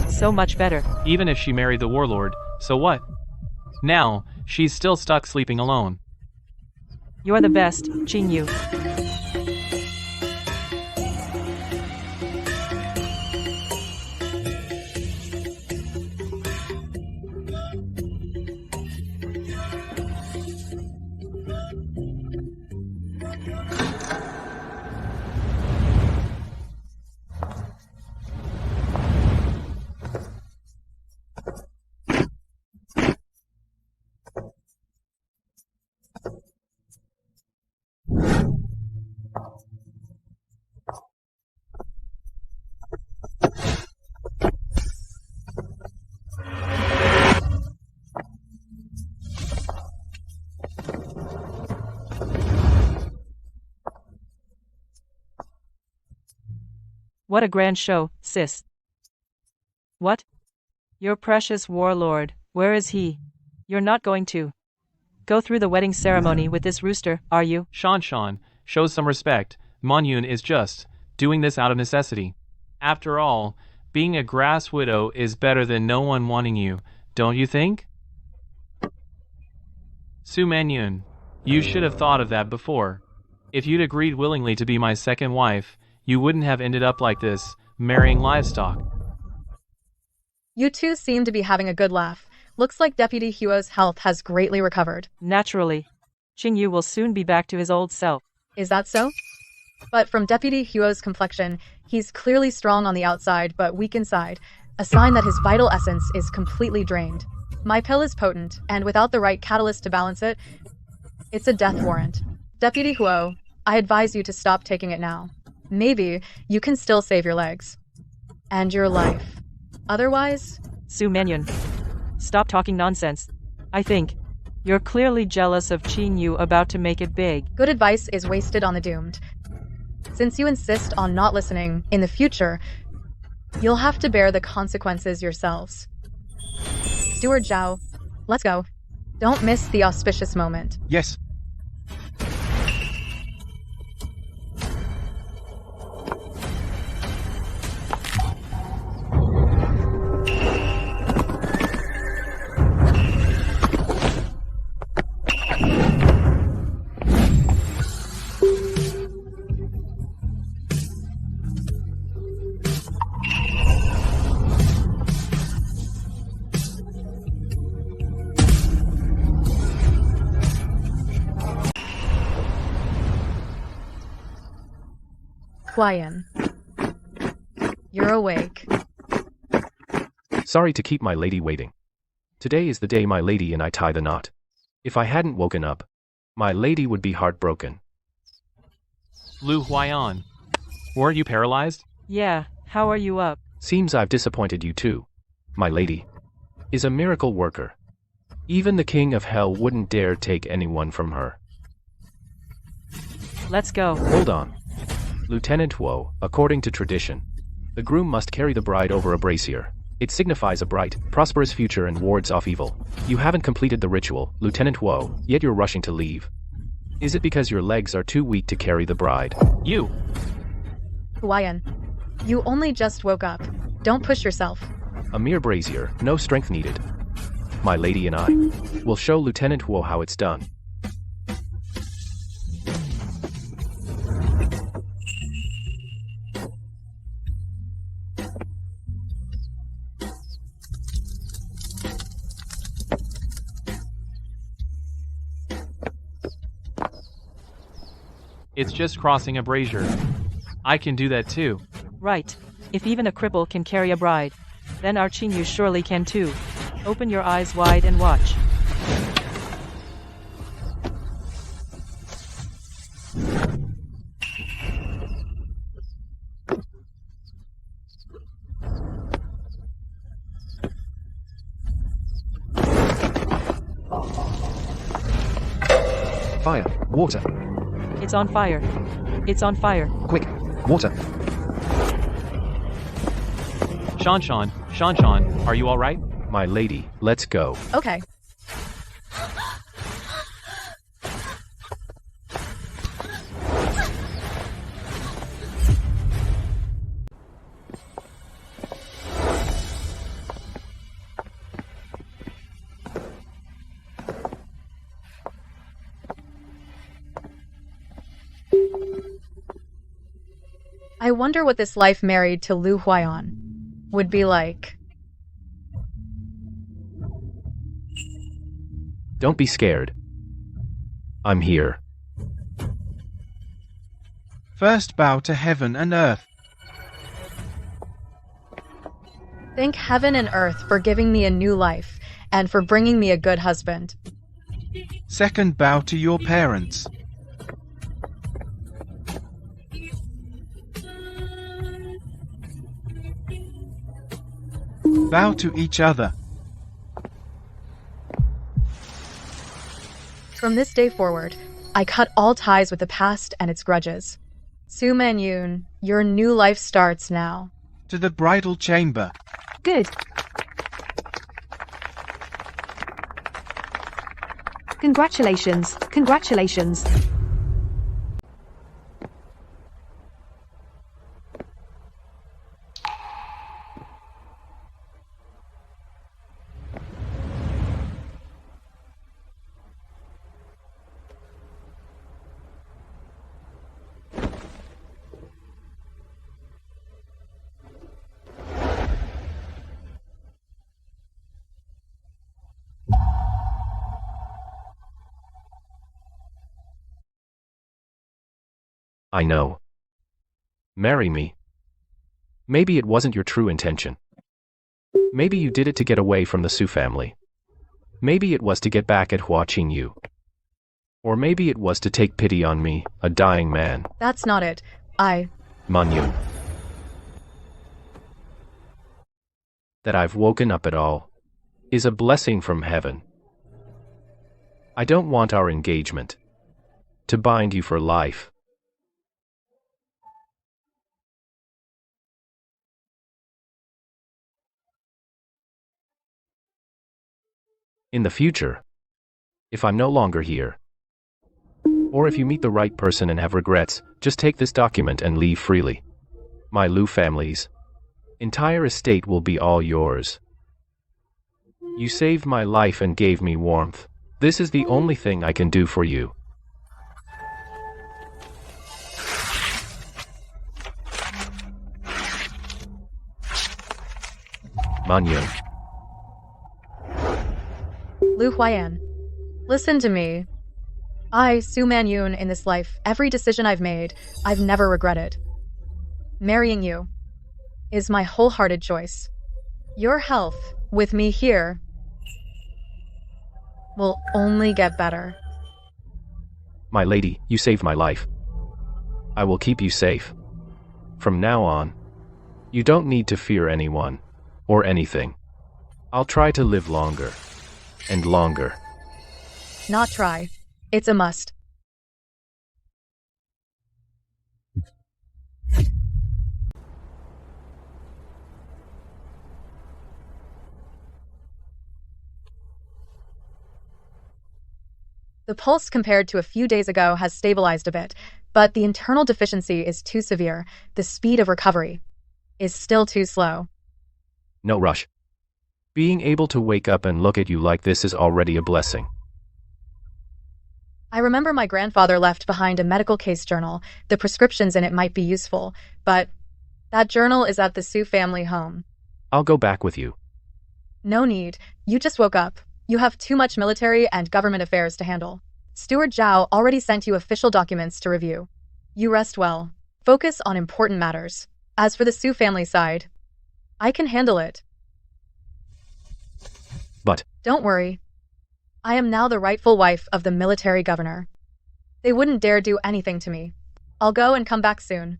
Speaker 3: So much better.
Speaker 4: Even if she married the warlord, so what? Now, she's still stuck sleeping alone.
Speaker 3: You're the best, Qingyu. What a grand show, sis. What? Your precious warlord, where is he? You're not going to go through the wedding ceremony with this rooster, are you?
Speaker 4: Shan, show some respect. Manyun is just doing this out of necessity. After all, being a grass widow is better than no one wanting you, don't you think? Su Manyun, you should have thought of that before. If you'd agreed willingly to be my second wife, you wouldn't have ended up like this, marrying livestock.
Speaker 1: You two seem to be having a good laugh. Looks like Deputy Huo's health has greatly recovered.
Speaker 3: Naturally. Qingyu will soon be back to his old self.
Speaker 1: Is that so? But from Deputy Huo's complexion, he's clearly strong on the outside but weak inside, a sign that his vital essence is completely drained. My pill is potent, and without the right catalyst to balance it, it's a death warrant. Deputy Huo, I advise you to stop taking it now. Maybe you can still save your legs. And your life. Otherwise...
Speaker 3: Su Manyun, stop talking nonsense. I think you're clearly jealous of Qingyu about to make it big.
Speaker 1: Good advice is wasted on the doomed. Since you insist on not listening, in the future, you'll have to bear the consequences yourselves. Steward Zhao, let's go. Don't miss the auspicious moment.
Speaker 7: Yes.
Speaker 1: Huayan, you're awake.
Speaker 11: Sorry to keep my lady waiting. Today is the day my lady and I tie the knot. If I hadn't woken up, my lady would be heartbroken.
Speaker 4: Lu Huayan, weren't you paralyzed?
Speaker 3: Yeah, how are you up?
Speaker 11: Seems I've disappointed you too. My lady is a miracle worker. Even the king of hell wouldn't dare take anyone from her.
Speaker 3: Let's go.
Speaker 11: Hold on. Lieutenant Huo, according to tradition, the groom must carry the bride over a brazier. It signifies a bright, prosperous future and wards off evil. You haven't completed the ritual, Lieutenant Huo, yet you're rushing to leave. Is it because your legs are too weak to carry the bride?
Speaker 4: You!
Speaker 1: Huayan, you only just woke up. Don't push yourself.
Speaker 11: A mere brazier, no strength needed. My lady and I will show Lieutenant Huo how it's done.
Speaker 4: It's just crossing a brazier. I can do that too.
Speaker 3: Right. If even a cripple can carry a bride, then our Qingyu surely can too. Open your eyes wide and watch.
Speaker 8: Fire, water,
Speaker 3: It's on fire. It's on fire.
Speaker 8: quick, water.
Speaker 4: Shan, are you alright?
Speaker 11: My lady, let's go.
Speaker 1: Okay. I wonder what this life married to Lu Huayan would be like.
Speaker 11: Don't be scared. I'm here.
Speaker 7: First bow to heaven and earth.
Speaker 1: Thank heaven and earth for giving me a new life and for bringing me a good husband.
Speaker 7: Second bow to your parents. Bow to each other.
Speaker 1: From this day forward, I cut all ties with the past and its grudges. Su Manyun, your new life starts now.
Speaker 7: To the bridal chamber.
Speaker 2: Good. Congratulations, congratulations.
Speaker 11: I know. Marry me. Maybe it wasn't your true intention. Maybe you did it to get away from the Su family. Maybe it was to get back at Hua Qingyu. Or maybe it was to take pity on me, a dying man.
Speaker 1: That's not it.
Speaker 11: Manyun. That I've woken up at all is a blessing from heaven. I don't want our engagement to bind you for life. In the future, if I'm no longer here, or if you meet the right person and have regrets, just take this document and leave freely. My Lu family's entire estate will be all yours. You saved my life and gave me warmth. This is the only thing I can do for you. Manyun.
Speaker 1: Lu Huayan, listen to me. Su Manyun, in this life, every decision I've made, I've never regretted. Marrying you is my wholehearted choice. Your health, with me here, will only get better.
Speaker 11: My lady, you saved my life. I will keep you safe. From now on, you don't need to fear anyone or anything. I'll try to live longer and longer.
Speaker 1: Not try. It's a must. The pulse compared to a few days ago has stabilized a bit, but the internal deficiency is too severe. The speed of recovery is still too slow.
Speaker 11: No rush. Being able to wake up and look at you like this is already a blessing.
Speaker 1: I remember my grandfather left behind a medical case journal. The prescriptions in it might be useful, but that journal is at the Su family home.
Speaker 11: I'll go back with you.
Speaker 1: No need. You just woke up. You have too much military and government affairs to handle. Steward Zhao already sent you official documents to review. You rest well. Focus on important matters. As for the Su family side, I can handle it.
Speaker 11: But
Speaker 1: don't worry. I am now the rightful wife of the military governor. They wouldn't dare do anything to me. I'll go and come back soon.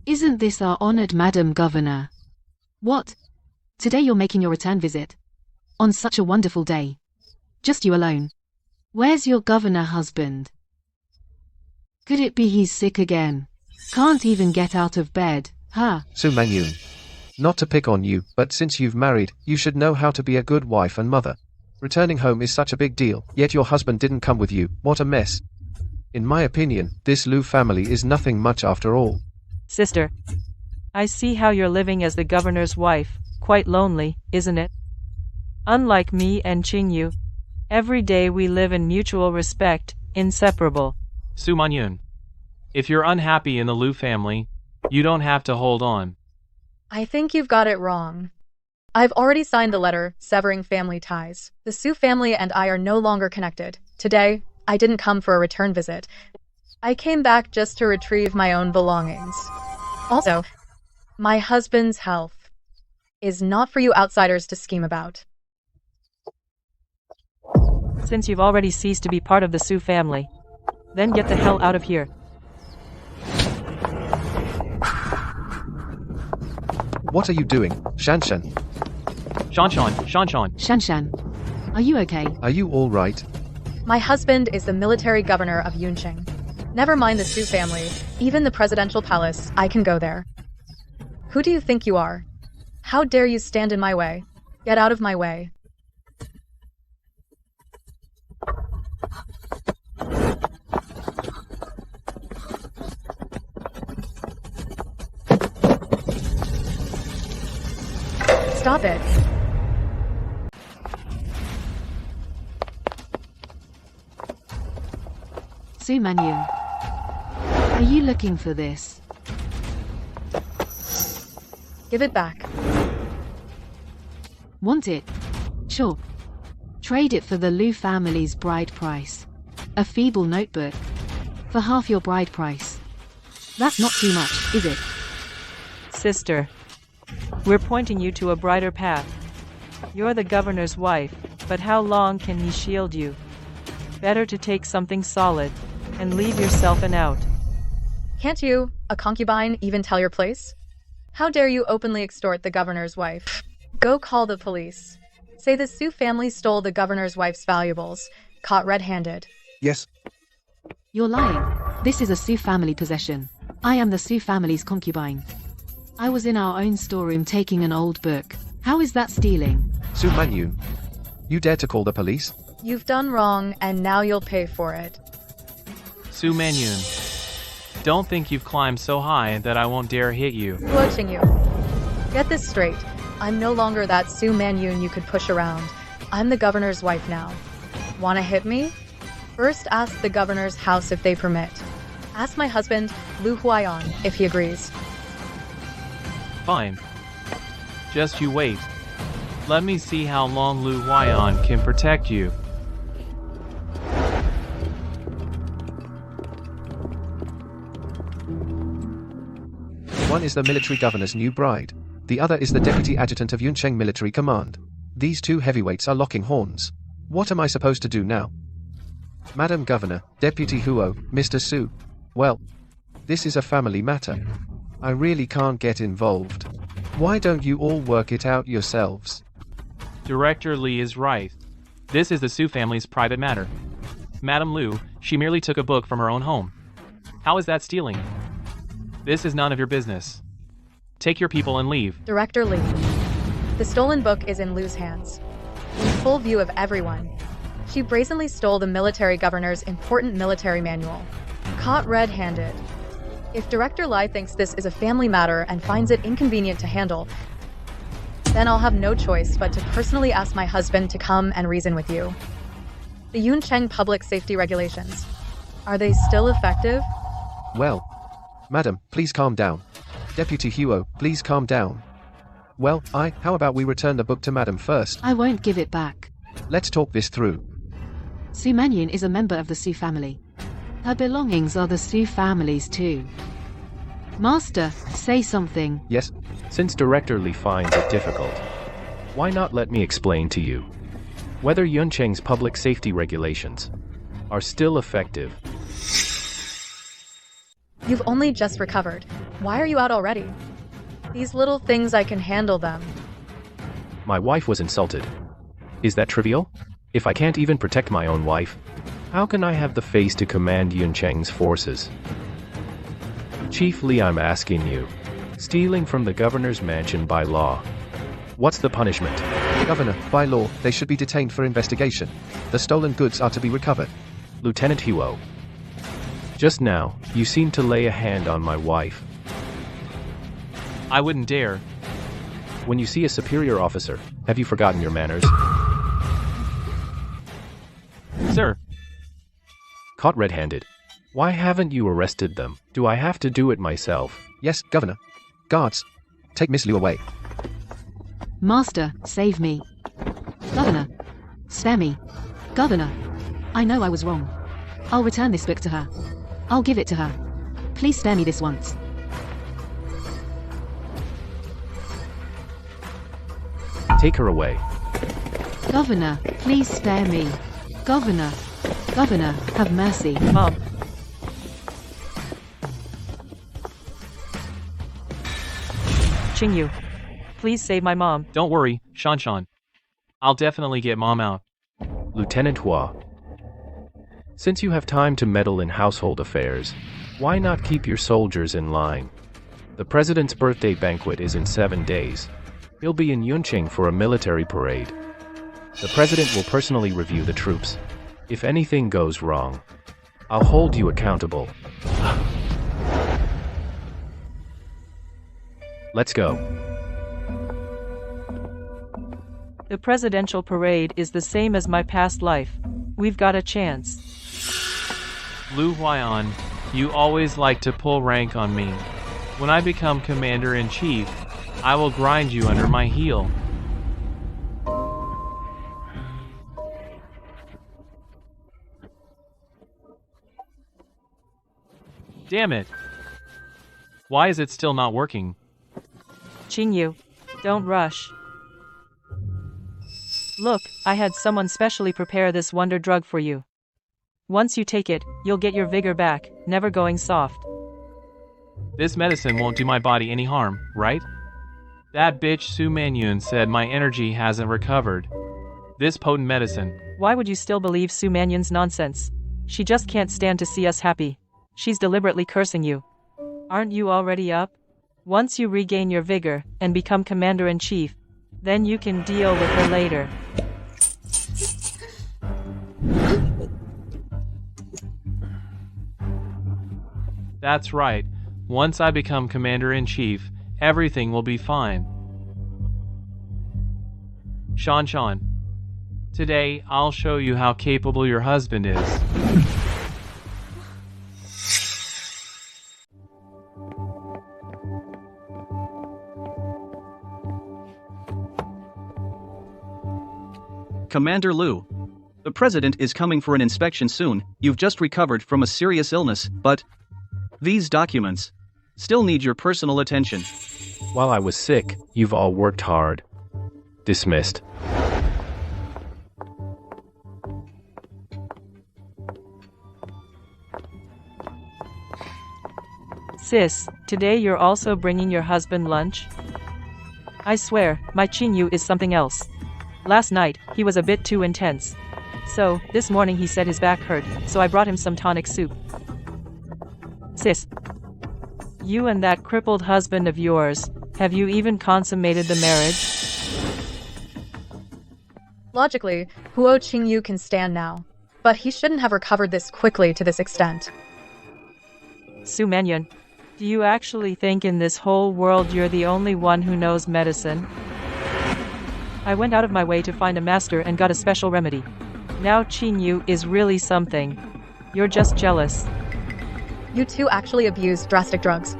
Speaker 6: Isn't this our honored Madam Governor? What? Today you're making your return visit? On such a wonderful day. Just you alone. Where's your governor husband? Could it be he's sick again? Can't even get out of bed, huh?
Speaker 8: Su Manyun. Not to pick on you, but since you've married, you should know how to be a good wife and mother. Returning home is such a big deal, yet your husband didn't come with you. What a mess. In my opinion, this Lu family is nothing much after all.
Speaker 3: Sister, I see how you're living as the governor's wife. Quite lonely, isn't it? Unlike me and Qingyu, every day we live in mutual respect, inseparable.
Speaker 4: Su Manyun, if you're unhappy in the Lu family, you don't have to hold on.
Speaker 1: I think you've got it wrong. I've already signed the letter severing family ties. The Su family and I are no longer connected. Today, I didn't come for a return visit. I came back just to retrieve my own belongings. Also, my husband's health is not for you outsiders to scheme about.
Speaker 3: Since you've already ceased to be part of the Su family, then get the hell out of here.
Speaker 8: What are you doing, Shanshan?
Speaker 4: Shanshan.
Speaker 6: Shanshan, are you okay?
Speaker 8: Are you all right?
Speaker 1: My husband is the military governor of Yunqing. Never mind the Su family, even the presidential palace, I can go there. Who do you think you are? How dare you stand in my way? Get out of my way. Stop it.
Speaker 6: Su Manyun, are you looking for this?
Speaker 1: Give it back.
Speaker 6: Want it? Sure. Trade it for the Liu family's bride price. A feeble notebook. For half your bride price. That's not too much, is it?
Speaker 3: Sister, we're pointing you to a brighter path. You're the governor's wife, but how long can he shield you? Better to take something solid and leave yourself an out.
Speaker 1: Can't you, a concubine, even tell your place? How dare you openly extort the governor's wife? Go call the police. Say the Su family stole the governor's wife's valuables, caught red-handed.
Speaker 12: Yes.
Speaker 6: You're lying. This is a Su family possession. I am the Su family's concubine. I was in our own storeroom taking an old book. How is that stealing?
Speaker 8: Su Manyun, you dare to call the police?
Speaker 1: You've done wrong, and now you'll pay for it.
Speaker 4: Su Manyun. Don't think you've climbed so high that I won't dare hit you.
Speaker 1: Watching you. Get this straight. I'm no longer that Su Manyun you could push around. I'm the governor's wife now. Wanna hit me? First ask the governor's house if they permit. Ask my husband, Lu Huaiyan, if he agrees.
Speaker 4: Fine. Just you wait. Let me see how long Lu Huaiyan can protect you.
Speaker 8: One is the military governor's new bride. The other is the deputy adjutant of Yuncheng Military Command. These two heavyweights are locking horns. What am I supposed to do now? Madam Governor, Deputy Huo, Mr. Su. Well, this is a family matter. I really can't get involved. Why don't you all work it out yourselves?
Speaker 4: Director Li is right. This is the Su family's private matter. Madam Lu, she merely took a book from her own home. How is that stealing? This is none of your business. Take your people and leave.
Speaker 1: Director Li. The stolen book is in Lu's hands. In full view of everyone. She brazenly stole the military governor's important military manual. Caught red-handed. If Director Li thinks this is a family matter and finds it inconvenient to handle, then I'll have no choice but to personally ask my husband to come and reason with you. The Yuncheng public safety regulations. Are they still effective?
Speaker 8: Well, madam, please calm down. Deputy Huo, please calm down. Well, how about we return the book to madam first?
Speaker 6: I won't give it back.
Speaker 8: Let's talk this through.
Speaker 6: Su Manyun is a member of the Su family. Her belongings are the Su family's too. Master, say something.
Speaker 8: Yes?
Speaker 11: Since Director Li finds it difficult, why not let me explain to you whether Yuncheng's public safety regulations are still effective.
Speaker 1: You've only just recovered. Why are you out already? These little things, I can handle them.
Speaker 11: My wife was insulted. Is that trivial? If I can't even protect my own wife, how can I have the face to command Yuncheng's forces? Chief Li, I'm asking you. Stealing from the governor's mansion by law. What's the punishment?
Speaker 8: Governor, by law, they should be detained for investigation. The stolen goods are to be recovered.
Speaker 11: Lieutenant Huo. Just now, you seemed to lay a hand on my wife.
Speaker 4: I wouldn't dare.
Speaker 11: When you see a superior officer, have you forgotten your manners?
Speaker 4: Sir.
Speaker 11: Caught red-handed. Why haven't you arrested them? Do I have to do it myself?
Speaker 8: Yes, Governor. Guards, take Miss Liu away.
Speaker 6: Master, save me. Governor, spare me. Governor, I know I was wrong. I'll return this book to her. I'll give it to her. Please spare me this once.
Speaker 11: Take her away.
Speaker 6: Governor, please spare me. Governor, Governor, have mercy.
Speaker 3: Mom.
Speaker 6: Qingyu,
Speaker 3: Please save my mom.
Speaker 4: Don't worry, Shan. I'll definitely get mom out.
Speaker 11: Lieutenant Hua. Since you have time to meddle in household affairs, why not keep your soldiers in line? The president's birthday banquet is in 7 days. He'll be in Yunqing for a military parade. The president will personally review the troops. If anything goes wrong, I'll hold you accountable. Let's go.
Speaker 3: The presidential parade is the same as my past life. We've got a chance.
Speaker 4: Lu Huayan, you always like to pull rank on me. When I become commander-in-chief, I will grind you under my heel. Damn it! Why is it still not working?
Speaker 3: Qingyu, don't rush. Look, I had someone specially prepare this wonder drug for you. Once you take it, you'll get your vigor back, never going soft.
Speaker 4: This medicine won't do my body any harm, right? That bitch Su Manyun said my energy hasn't recovered. This potent medicine.
Speaker 3: Why would you still believe Su Manyun's nonsense? She just can't stand to see us happy. She's deliberately cursing you. Aren't you already up? Once you regain your vigor and become commander-in-chief, then you can deal with her later.
Speaker 4: That's right. Once I become commander-in-chief, everything will be fine. Shan, today I'll show you how capable your husband is.
Speaker 13: Commander Lu. The president is coming for an inspection soon. You've just recovered from a serious illness, but these documents still need your personal attention.
Speaker 11: While I was sick, you've all worked hard. Dismissed.
Speaker 3: Sis, today you're also bringing your husband lunch? I swear, my Qingyu is something else. Last night, he was a bit too intense. So, this morning he said his back hurt, so I brought him some tonic soup. Sis, you and that crippled husband of yours, have you even consummated the marriage?
Speaker 1: Logically, Huo Qingyu can stand now, but he shouldn't have recovered this quickly to this extent.
Speaker 3: Su Manyun, do you actually think in this whole world you're the only one who knows medicine? I went out of my way to find a master and got a special remedy. Now Qingyu is really something. You're just jealous.
Speaker 1: You two actually abused drastic drugs.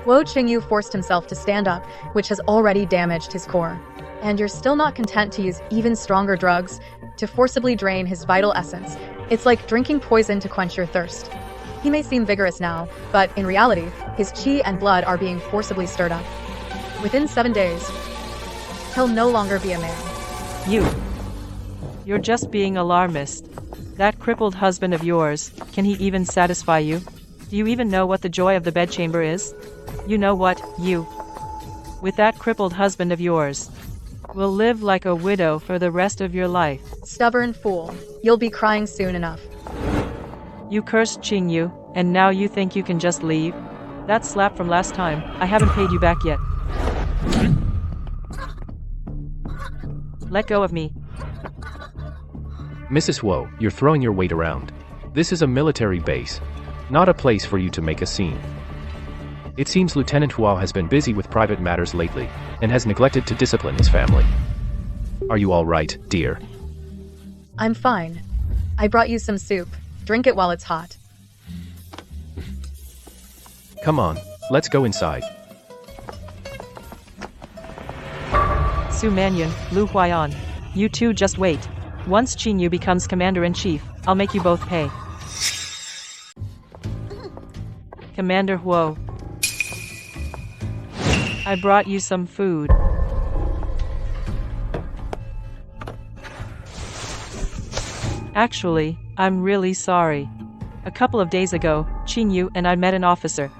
Speaker 1: Huo Qingyu forced himself to stand up, which has already damaged his core. And you're still not content to use even stronger drugs to forcibly drain his vital essence. It's like drinking poison to quench your thirst. He may seem vigorous now, but in reality, his qi and blood are being forcibly stirred up. Within 7 days, he'll no longer be a man.
Speaker 3: You're just being alarmist. That crippled husband of yours, can he even satisfy you? Do you even know what the joy of the bedchamber is? You know what, you, with that crippled husband of yours, will live like a widow for the rest of your life.
Speaker 1: Stubborn fool. You'll be crying soon enough.
Speaker 3: You cursed Qingyu, and now you think you can just leave? That slap from last time, I haven't paid you back yet. Let go of me.
Speaker 11: Mrs. Huo, you're throwing your weight around. This is a military base, not a place for you to make a scene. It seems Lieutenant Huo has been busy with private matters lately, and has neglected to discipline his family. Are you all right, dear?
Speaker 1: I'm fine. I brought you some soup. Drink it while it's hot.
Speaker 11: Come on, let's go inside.
Speaker 3: Su Manyun, Lu Huayan, you two just wait. Once Qingyu becomes commander-in-chief, I'll make you both pay. Commander Huo, I brought you some food. Actually, I'm really sorry. A couple of days ago, Qingyu and I met an officer.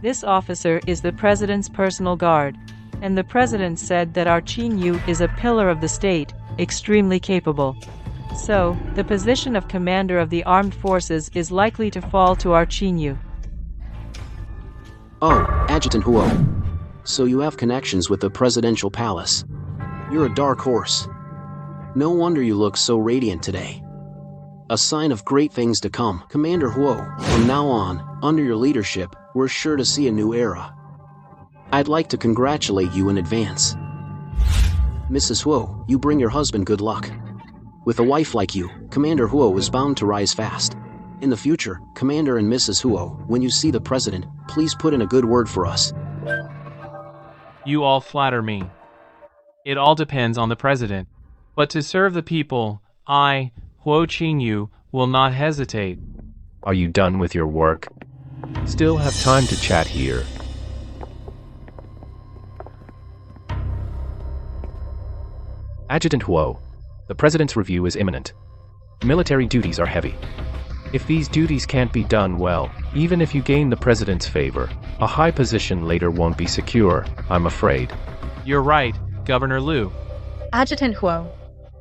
Speaker 3: This officer is the president's personal guard. And the president said that our Qin Yu is a pillar of the state, extremely capable. So, the position of commander of the armed forces is likely to fall to our Qin Yu.
Speaker 5: Oh, Adjutant Huo. So you have connections with the presidential palace. You're a dark horse. No wonder you look so radiant today. A sign of great things to come, Commander Huo. From now on, under your leadership, we're sure to see a new era. I'd like to congratulate you in advance. Mrs. Huo, you bring your husband good luck. With a wife like you, Commander Huo is bound to rise fast. In the future, Commander and Mrs. Huo, when you see the president, please put in a good word for us.
Speaker 4: You all flatter me. It all depends on the president. But to serve the people, I, Huo Qinyu, will not hesitate.
Speaker 11: Are you done with your work? Still have time to chat here. Adjutant Huo, the president's review is imminent. Military duties are heavy. If these duties can't be done well, even if you gain the president's favor, a high position later won't be secure, I'm afraid.
Speaker 4: You're right, Governor Liu.
Speaker 1: Adjutant Huo,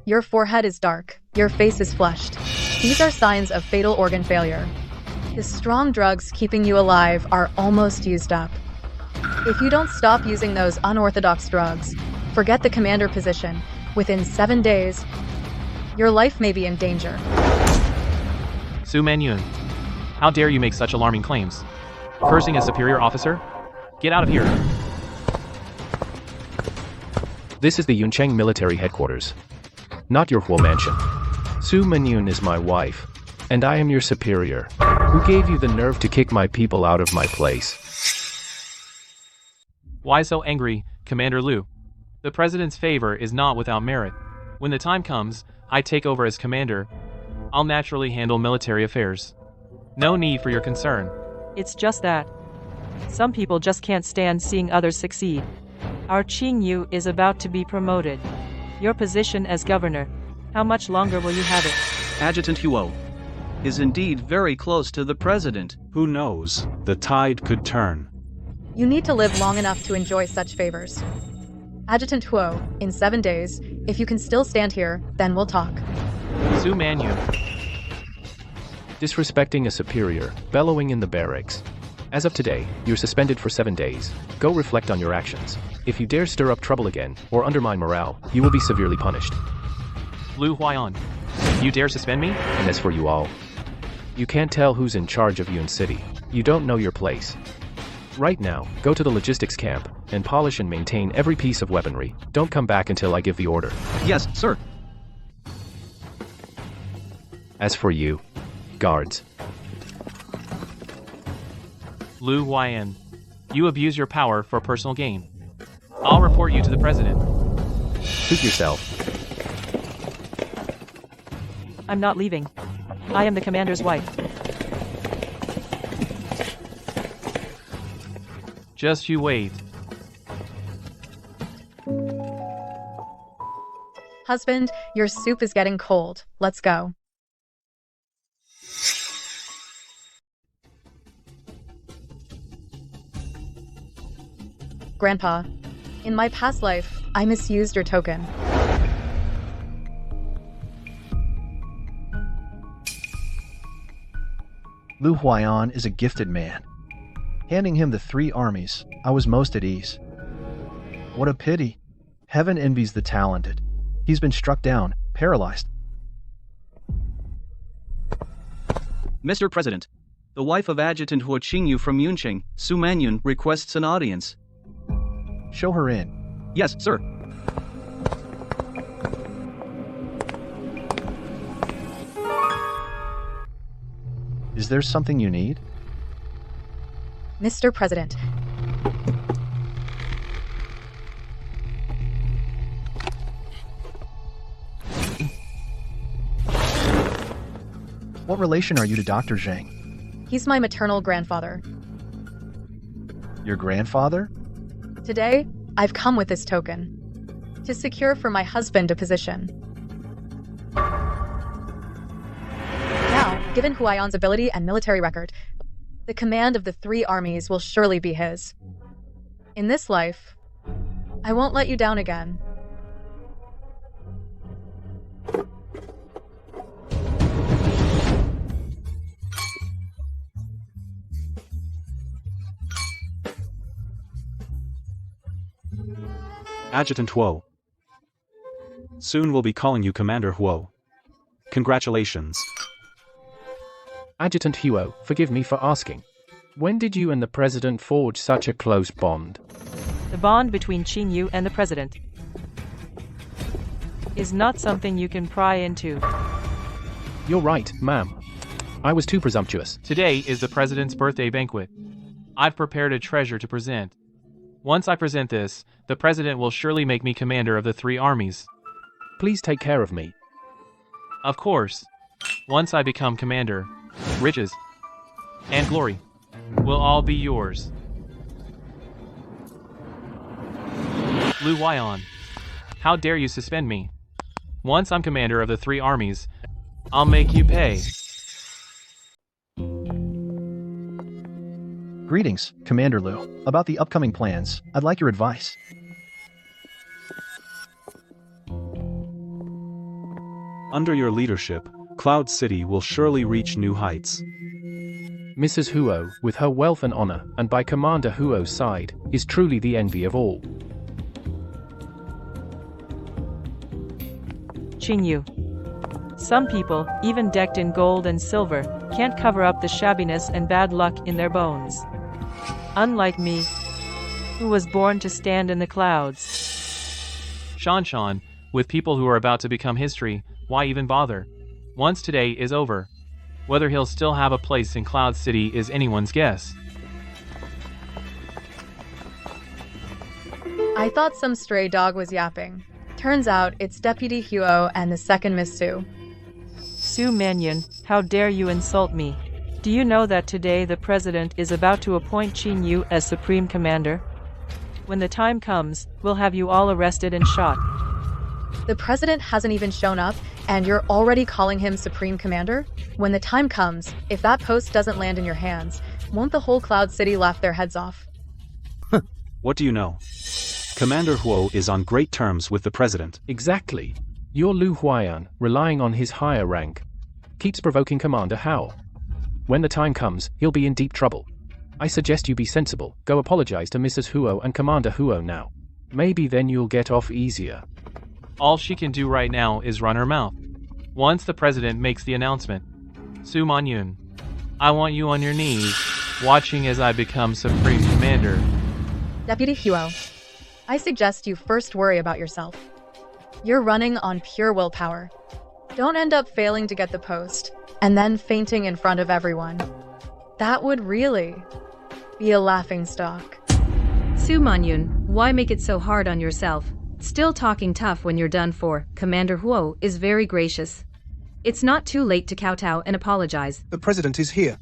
Speaker 1: your forehead is dark, your face is flushed. These are signs of fatal organ failure. The strong drugs keeping you alive are almost used up. If you don't stop using those unorthodox drugs, forget the commander position. Within 7 days, your life may be in danger.
Speaker 4: Su Manyun, how dare you make such alarming claims? Cursing a superior officer? Get out of here.
Speaker 11: This is the Yuncheng military headquarters. Not your Huo mansion. Su Manyun is my wife, and I am your superior. Who gave you the nerve to kick my people out of my place?
Speaker 4: Why so angry, Commander Liu? The president's favor is not without merit. When the time comes, I take over as commander. I'll naturally handle military affairs. No need for your concern.
Speaker 3: It's just that. Some people just can't stand seeing others succeed. Our Qing Yu is about to be promoted. Your position as governor, how much longer will you have it?
Speaker 13: Adjutant Huo is indeed very close to the president.
Speaker 14: Who knows? The tide could turn.
Speaker 1: You need to live long enough to enjoy such favors. Adjutant Huo, in 7 days, if you can still stand here, then we'll talk.
Speaker 4: Su Manyun.
Speaker 11: Disrespecting a superior, bellowing in the barracks. As of today, you're suspended for 7 days. Go reflect on your actions. If you dare stir up trouble again, or undermine morale, you will be severely punished.
Speaker 4: Liu Huaiyan, you dare suspend me?
Speaker 11: And as for you all, you can't tell who's in charge of Yun City. You don't know your place. Right now, go to the logistics camp, and polish and maintain every piece of weaponry. Don't come back until I give the order.
Speaker 13: Yes, sir.
Speaker 11: As for you, guards.
Speaker 4: Liu Huaiyan, you abuse your power for personal gain. I'll report you to the president.
Speaker 11: Suit yourself.
Speaker 3: I'm not leaving. I am the commander's wife.
Speaker 4: Just you wait.
Speaker 1: Husband, your soup is getting cold. Let's go. Grandpa, in my past life, I misused your token.
Speaker 15: Liu Huaiyan is a gifted man. Handing him the 3 armies, I was most at ease. What a pity. Heaven envies the talented. He's been struck down, paralyzed.
Speaker 13: Mr. President, the wife of Adjutant Huo Qingyu from Yuncheng, Su Manyun, requests an audience.
Speaker 15: Show her in.
Speaker 13: Yes, sir.
Speaker 15: Is there something you need?
Speaker 1: Mr. President.
Speaker 15: What relation are you to Dr. Zhang?
Speaker 1: He's my maternal grandfather.
Speaker 15: Your grandfather?
Speaker 1: Today, I've come with this token to secure for my husband a position. Now, given Huaiyan's ability and military record, the command of the 3 armies will surely be his. In this life, I won't let you down again.
Speaker 14: Adjutant Huo. Soon we'll be calling you Commander Huo. Congratulations.
Speaker 11: Adjutant Huo, forgive me for asking. When did you and the President forge such a close bond?
Speaker 3: The bond between Qin Yu and the President is not something you can pry into.
Speaker 11: You're right, ma'am. I was too presumptuous.
Speaker 4: Today is the President's birthday banquet. I've prepared a treasure to present. Once I present this, the President will surely make me commander of the 3 armies.
Speaker 11: Please take care of me.
Speaker 4: Of course. Once I become commander, riches and glory will all be yours. Lu Huayan, how dare you suspend me? Once I'm commander of the 3 armies, I'll make you pay.
Speaker 15: Greetings, Commander Lu. About the upcoming plans, I'd like your advice.
Speaker 14: Under your leadership, Cloud City will surely reach new heights.
Speaker 11: Mrs. Huo, with her wealth and honor, and by Commander Huo's side, is truly the envy of all.
Speaker 3: Qin Yu. Some people, even decked in gold and silver, can't cover up the shabbiness and bad luck in their bones. Unlike me, who was born to stand in the clouds.
Speaker 4: Shan, with people who are about to become history, why even bother? Once today is over, whether he'll still have a place in Cloud City is anyone's guess.
Speaker 1: I thought some stray dog was yapping. Turns out it's Deputy Huo and the second Miss Su.
Speaker 3: Su Mannion, how dare you insult me? Do you know that today the President is about to appoint Qin Yu as Supreme Commander? When the time comes, we'll have you all arrested and shot.
Speaker 1: The President hasn't even shown up, and you're already calling him Supreme Commander? When the time comes, if that post doesn't land in your hands, won't the whole Cloud City laugh their heads off?
Speaker 14: What do you know? Commander Huo is on great terms with the President.
Speaker 11: Exactly. Your Lu Huayan, relying on his higher rank, keeps provoking Commander Hao. When the time comes, he'll be in deep trouble. I suggest you be sensible, go apologize to Mrs. Huo and Commander Huo now. Maybe then you'll get off easier.
Speaker 4: All she can do right now is run her mouth. Once the President makes the announcement, Su Manyun, I want you on your knees, watching as I become Supreme Commander.
Speaker 1: Deputy Huo, I suggest you first worry about yourself. You're running on pure willpower. Don't end up failing to get the post, and then fainting in front of everyone. That would really be a laughingstock.
Speaker 2: Su Manyun, why make it so hard on yourself? Still talking tough when you're done for. Commander Huo is very gracious. It's not too late to kowtow and apologize.
Speaker 12: The President is here.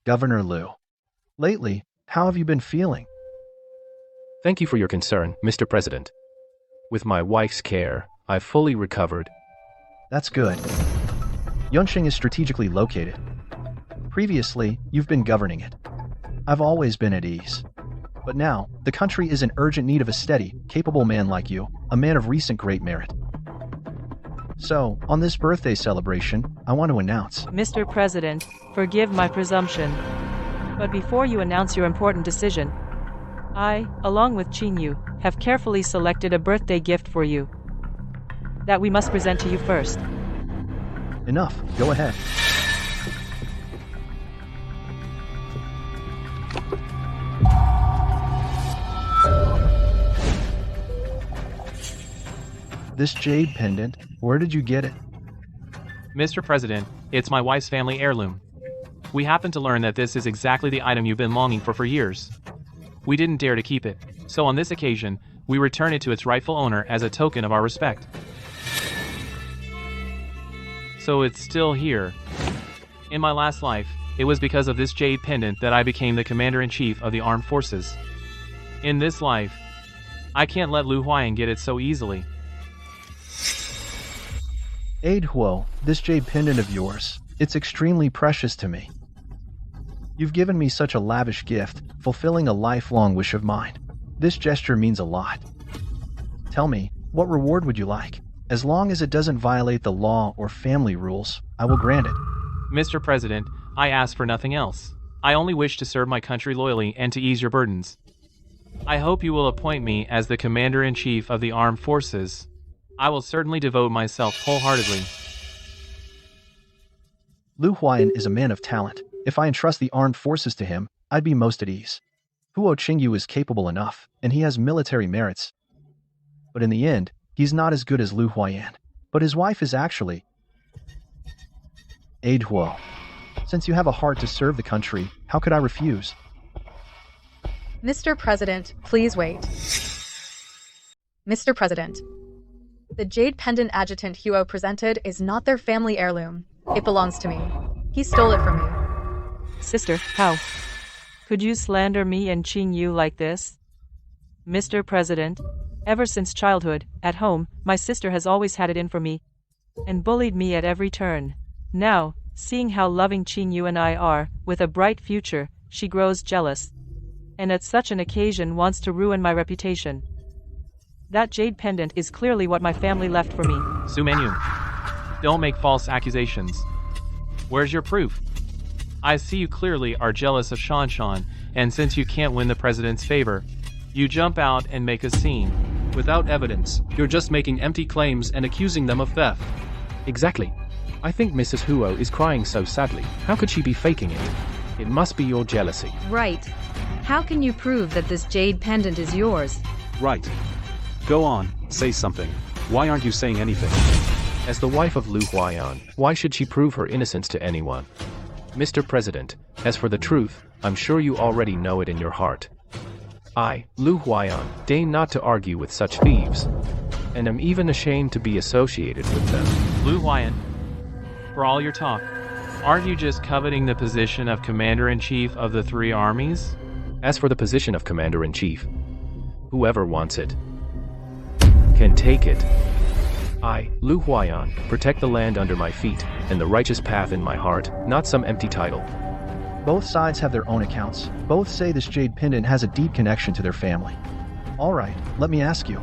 Speaker 15: Governor Lu. Lately, how have you been feeling?
Speaker 11: Thank you for your concern, Mr. President. With my wife's care, I've fully recovered.
Speaker 15: That's good. Yunqing is strategically located. Previously, you've been governing it. I've always been at ease. But now, the country is in urgent need of a steady, capable man like you, a man of recent great merit. So, on this birthday celebration, I want to announce...
Speaker 3: Mr. President, forgive my presumption. But before you announce your important decision, I, along with Qin Yu, have carefully selected a birthday gift for you that we must present to you first.
Speaker 15: Enough. Go ahead. This jade pendant, where did you get it?
Speaker 4: Mr. President, it's my wife's family heirloom. We happen to learn that this is exactly the item you've been longing for years. We didn't dare to keep it, so on this occasion, we return it to its rightful owner as a token of our respect. So it's still here. In my last life, it was because of this jade pendant that I became the Commander-in-Chief of the Armed Forces. In this life, I can't let Lu Huayan get it so easily.
Speaker 15: Aid Huo, this jade pendant of yours, it's extremely precious to me. You've given me such a lavish gift, fulfilling a lifelong wish of mine. This gesture means a lot. Tell me, what reward would you like? As long as it doesn't violate the law or family rules, I will grant it.
Speaker 4: Mr. President, I ask for nothing else. I only wish to serve my country loyally and to ease your burdens. I hope you will appoint me as the Commander-in-Chief of the Armed Forces. I will certainly devote myself wholeheartedly.
Speaker 15: Lu Huayan is a man of talent. If I entrust the armed forces to him, I'd be most at ease. Huo Qingyu is capable enough, and he has military merits. But in the end, he's not as good as Lu Huayan. But his wife is actually Aid Huo. Since you have a heart to serve the country, how could I refuse?
Speaker 1: Mr. President, please wait. Mr. President, the jade pendant adjutant Huo presented is not their family heirloom. It belongs to me. He stole it from me.
Speaker 3: Sister, how could you slander me and Qingyu like this? Mr. President, ever since childhood, at home, my sister has always had it in for me and bullied me at every turn. Now, seeing how loving Qingyu and I are, with a bright future, she grows jealous, and at such an occasion wants to ruin my reputation. That jade pendant is clearly what my family left for me.
Speaker 4: Su Manyun, don't make false accusations. Where's your proof? I see you clearly are jealous of Shan, and since you can't win the president's favor, you jump out and make a scene.
Speaker 14: Without evidence, you're just making empty claims and accusing them of theft.
Speaker 11: Exactly. I think Mrs. Huo is crying so sadly. How could she be faking it? It must be your jealousy.
Speaker 16: Right. How can you prove that this jade pendant is yours?
Speaker 14: Right. Go on, say something. Why aren't you saying anything?
Speaker 11: As the wife of Lu Huayan, why should she prove her innocence to anyone? Mr. President, as for the truth, I'm sure you already know it in your heart. I, Lu Huayan, deign not to argue with such thieves, and am even ashamed to be associated with them.
Speaker 4: Lu Huayan, for all your talk, aren't you just coveting the position of Commander-in-Chief of the three armies?
Speaker 11: As for the position of Commander-in-Chief, whoever wants it can take it. I, Lu Huayan, protect the land under my feet, and the righteous path in my heart, not some empty title.
Speaker 15: Both sides have their own accounts. Both say this jade pendant has a deep connection to their family. Alright, let me ask you.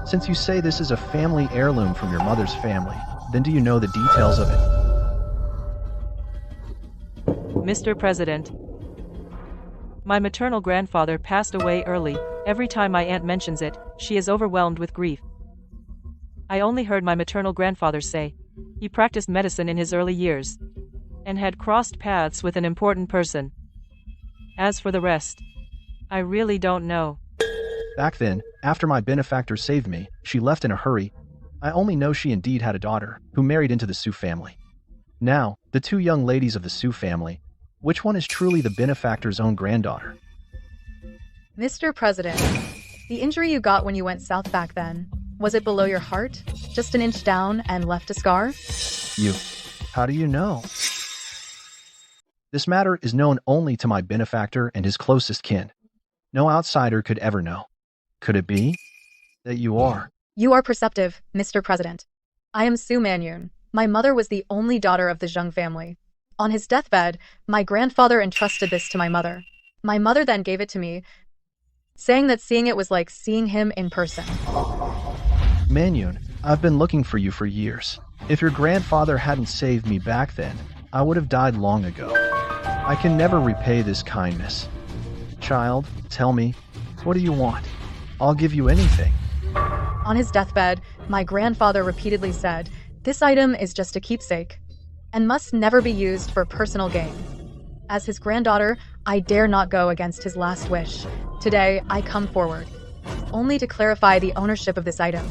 Speaker 15: Since you say this is a family heirloom from your mother's family, then do you know the details of it?
Speaker 3: Mr. President, my maternal grandfather passed away early. Every time my aunt mentions it, she is overwhelmed with grief. I only heard my maternal grandfather say he practiced medicine in his early years and had crossed paths with an important person. As for the rest, I really don't know.
Speaker 15: Back then, after my benefactor saved me, she left in a hurry. I only know she indeed had a daughter, who married into the Su family. Now, the two young ladies of the Su family, which one is truly the benefactor's own granddaughter?
Speaker 1: Mr. President, the injury you got when you went south back then, was it below your heart? Just an inch down and left a scar?
Speaker 15: How do you know? This matter is known only to my benefactor and his closest kin. No outsider could ever know. Could it be that you are?
Speaker 1: You are perceptive, Mr. President. I am Su Manyun. My mother was the only daughter of the Zheng family. On his deathbed, my grandfather entrusted this to my mother. My mother then gave it to me, saying that seeing it was like seeing him in person.
Speaker 15: Manyun, I've been looking for you for years. If your grandfather hadn't saved me back then, I would have died long ago. I can never repay this kindness. Child, tell me, what do you want? I'll give you anything.
Speaker 1: On his deathbed, my grandfather repeatedly said, "This item is just a keepsake and must never be used for personal gain." As his granddaughter, I dare not go against his last wish. Today, I come forward, only to clarify the ownership of this item,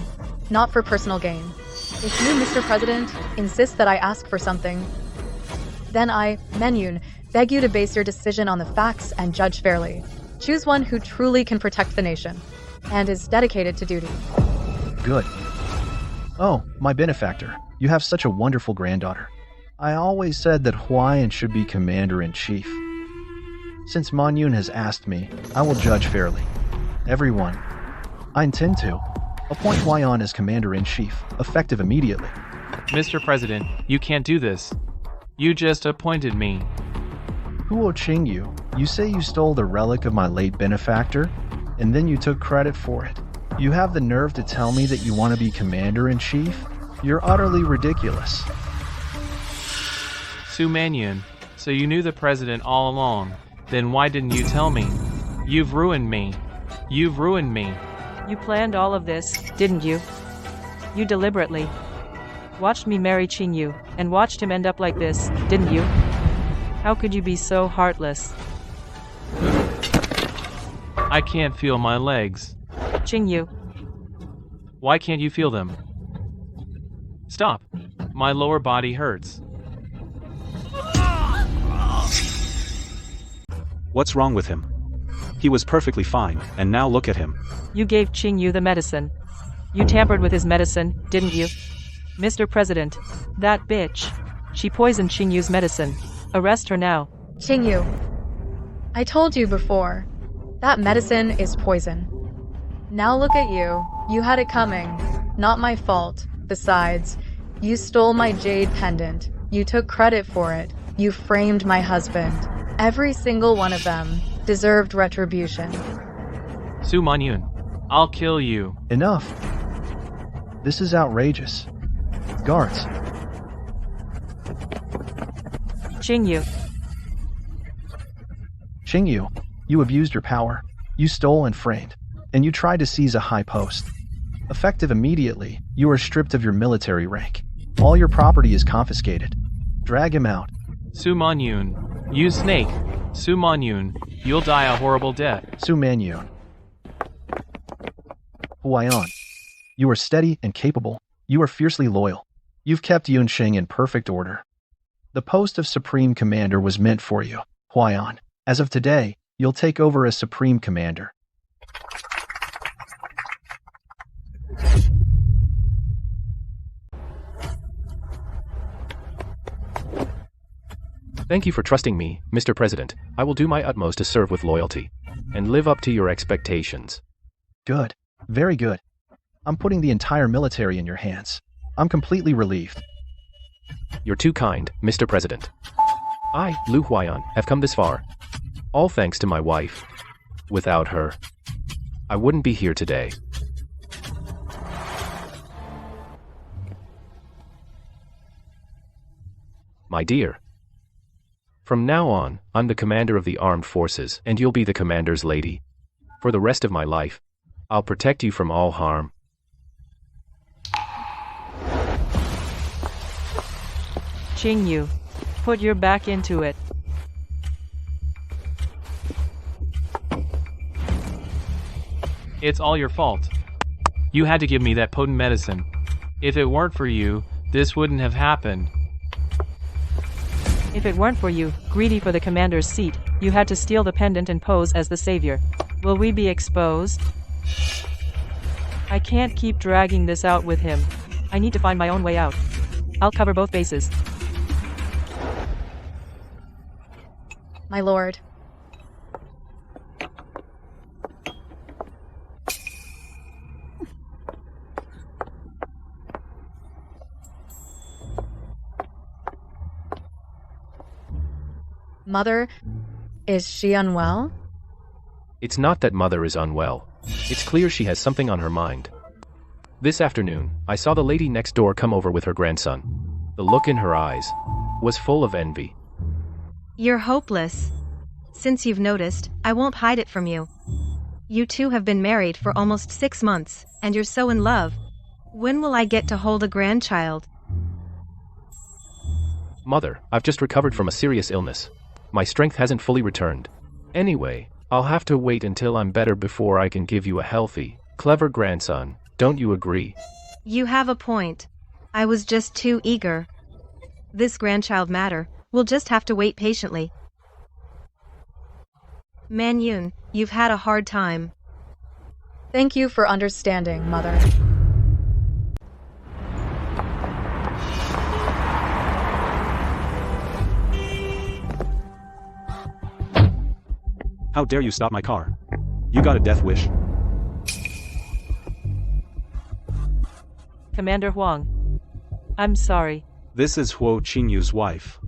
Speaker 1: not for personal gain. If you, Mr. President, insist that I ask for something, then I, Manyun, beg you to base your decision on the facts and judge fairly. Choose one who truly can protect the nation and is dedicated to duty.
Speaker 15: Good. Oh, my benefactor, you have such a wonderful granddaughter. I always said that Huayan should be Commander-in-Chief. Since Manyun has asked me, I will judge fairly. Everyone. I intend to. Appoint Huayan as Commander-in-Chief, effective immediately.
Speaker 4: Mr. President, you can't do this. You just appointed me.
Speaker 15: Huo Qingyu, you say you stole the relic of my late benefactor, and then you took credit for it. You have the nerve to tell me that you want to be Commander-in-Chief? You're utterly ridiculous.
Speaker 4: Su Manyun, so you knew the president all along. Then why didn't you tell me? You've ruined me. You've ruined me.
Speaker 3: You planned all of this, didn't you? You deliberately watched me marry Qingyu, and watched him end up like this, didn't you? How could you be so heartless?
Speaker 4: I can't feel my legs.
Speaker 3: Qingyu.
Speaker 4: Why can't you feel them? Stop. My lower body hurts.
Speaker 14: What's wrong with him? He was perfectly fine, and now look at him.
Speaker 3: You gave Qingyu the medicine. You tampered with his medicine, didn't you? Mr. President, that bitch. She poisoned Qingyu's medicine. Arrest her now.
Speaker 1: Qingyu, I told you before, that medicine is poison. Now look at you. You had it coming. Not my fault. Besides, you stole my jade pendant. You took credit for it. You framed my husband. Every single one of them deserved retribution.
Speaker 4: Su Manyun, I'll kill you.
Speaker 15: Enough. This is outrageous. Guards.
Speaker 3: Qingyu.
Speaker 15: Qingyu, you abused your power. You stole and framed. And you tried to seize a high post. Effective immediately, you are stripped of your military rank. All your property is confiscated. Drag him out.
Speaker 4: Su Manyun, you snake. Su Manyun, you'll die a horrible death.
Speaker 15: Su Manyun. Huayan. You are steady and capable. You are fiercely loyal. You've kept Yunqing in perfect order. The post of Supreme Commander was meant for you, Huayan. As of today, you'll take over as Supreme Commander.
Speaker 11: Thank you for trusting me, Mr. President. I will do my utmost to serve with loyalty and live up to your expectations.
Speaker 15: Good. Very good. I'm putting the entire military in your hands. I'm completely relieved.
Speaker 11: You're too kind, Mr. President. I, Lu Huayan, have come this far. All thanks to my wife. Without her, I wouldn't be here today. My dear. From now on, I'm the commander of the armed forces, and you'll be the commander's lady. For the rest of my life, I'll protect you from all harm.
Speaker 3: Qingyu, put your back into it.
Speaker 4: It's all your fault. You had to give me that potent medicine. If it weren't for you, this wouldn't have happened.
Speaker 3: If it weren't for you, greedy for the commander's seat, you had to steal the pendant and pose as the savior. Will we be exposed? I can't keep dragging this out with him. I need to find my own way out. I'll cover both bases.
Speaker 1: My lord. Mother, is she unwell?
Speaker 11: It's not that Mother is unwell. It's clear she has something on her mind. This afternoon, I saw the lady next door come over with her grandson. The look in her eyes was full of envy.
Speaker 2: You're hopeless. Since you've noticed, I won't hide it from you. You two have been married for almost 6 months, and you're so in love. When will I get to hold a grandchild?
Speaker 11: Mother, I've just recovered from a serious illness. My strength hasn't fully returned. Anyway, I'll have to wait until I'm better before I can give you a healthy, clever grandson. Don't you agree?
Speaker 2: You have a point. I was just too eager. This grandchild matter, we'll just have to wait patiently. Manyun, you've had a hard time.
Speaker 1: Thank you for understanding, Mother.
Speaker 14: How dare you stop my car? You got a death wish.
Speaker 3: Commander Huang. I'm sorry.
Speaker 14: This is Huo Qingyu's wife.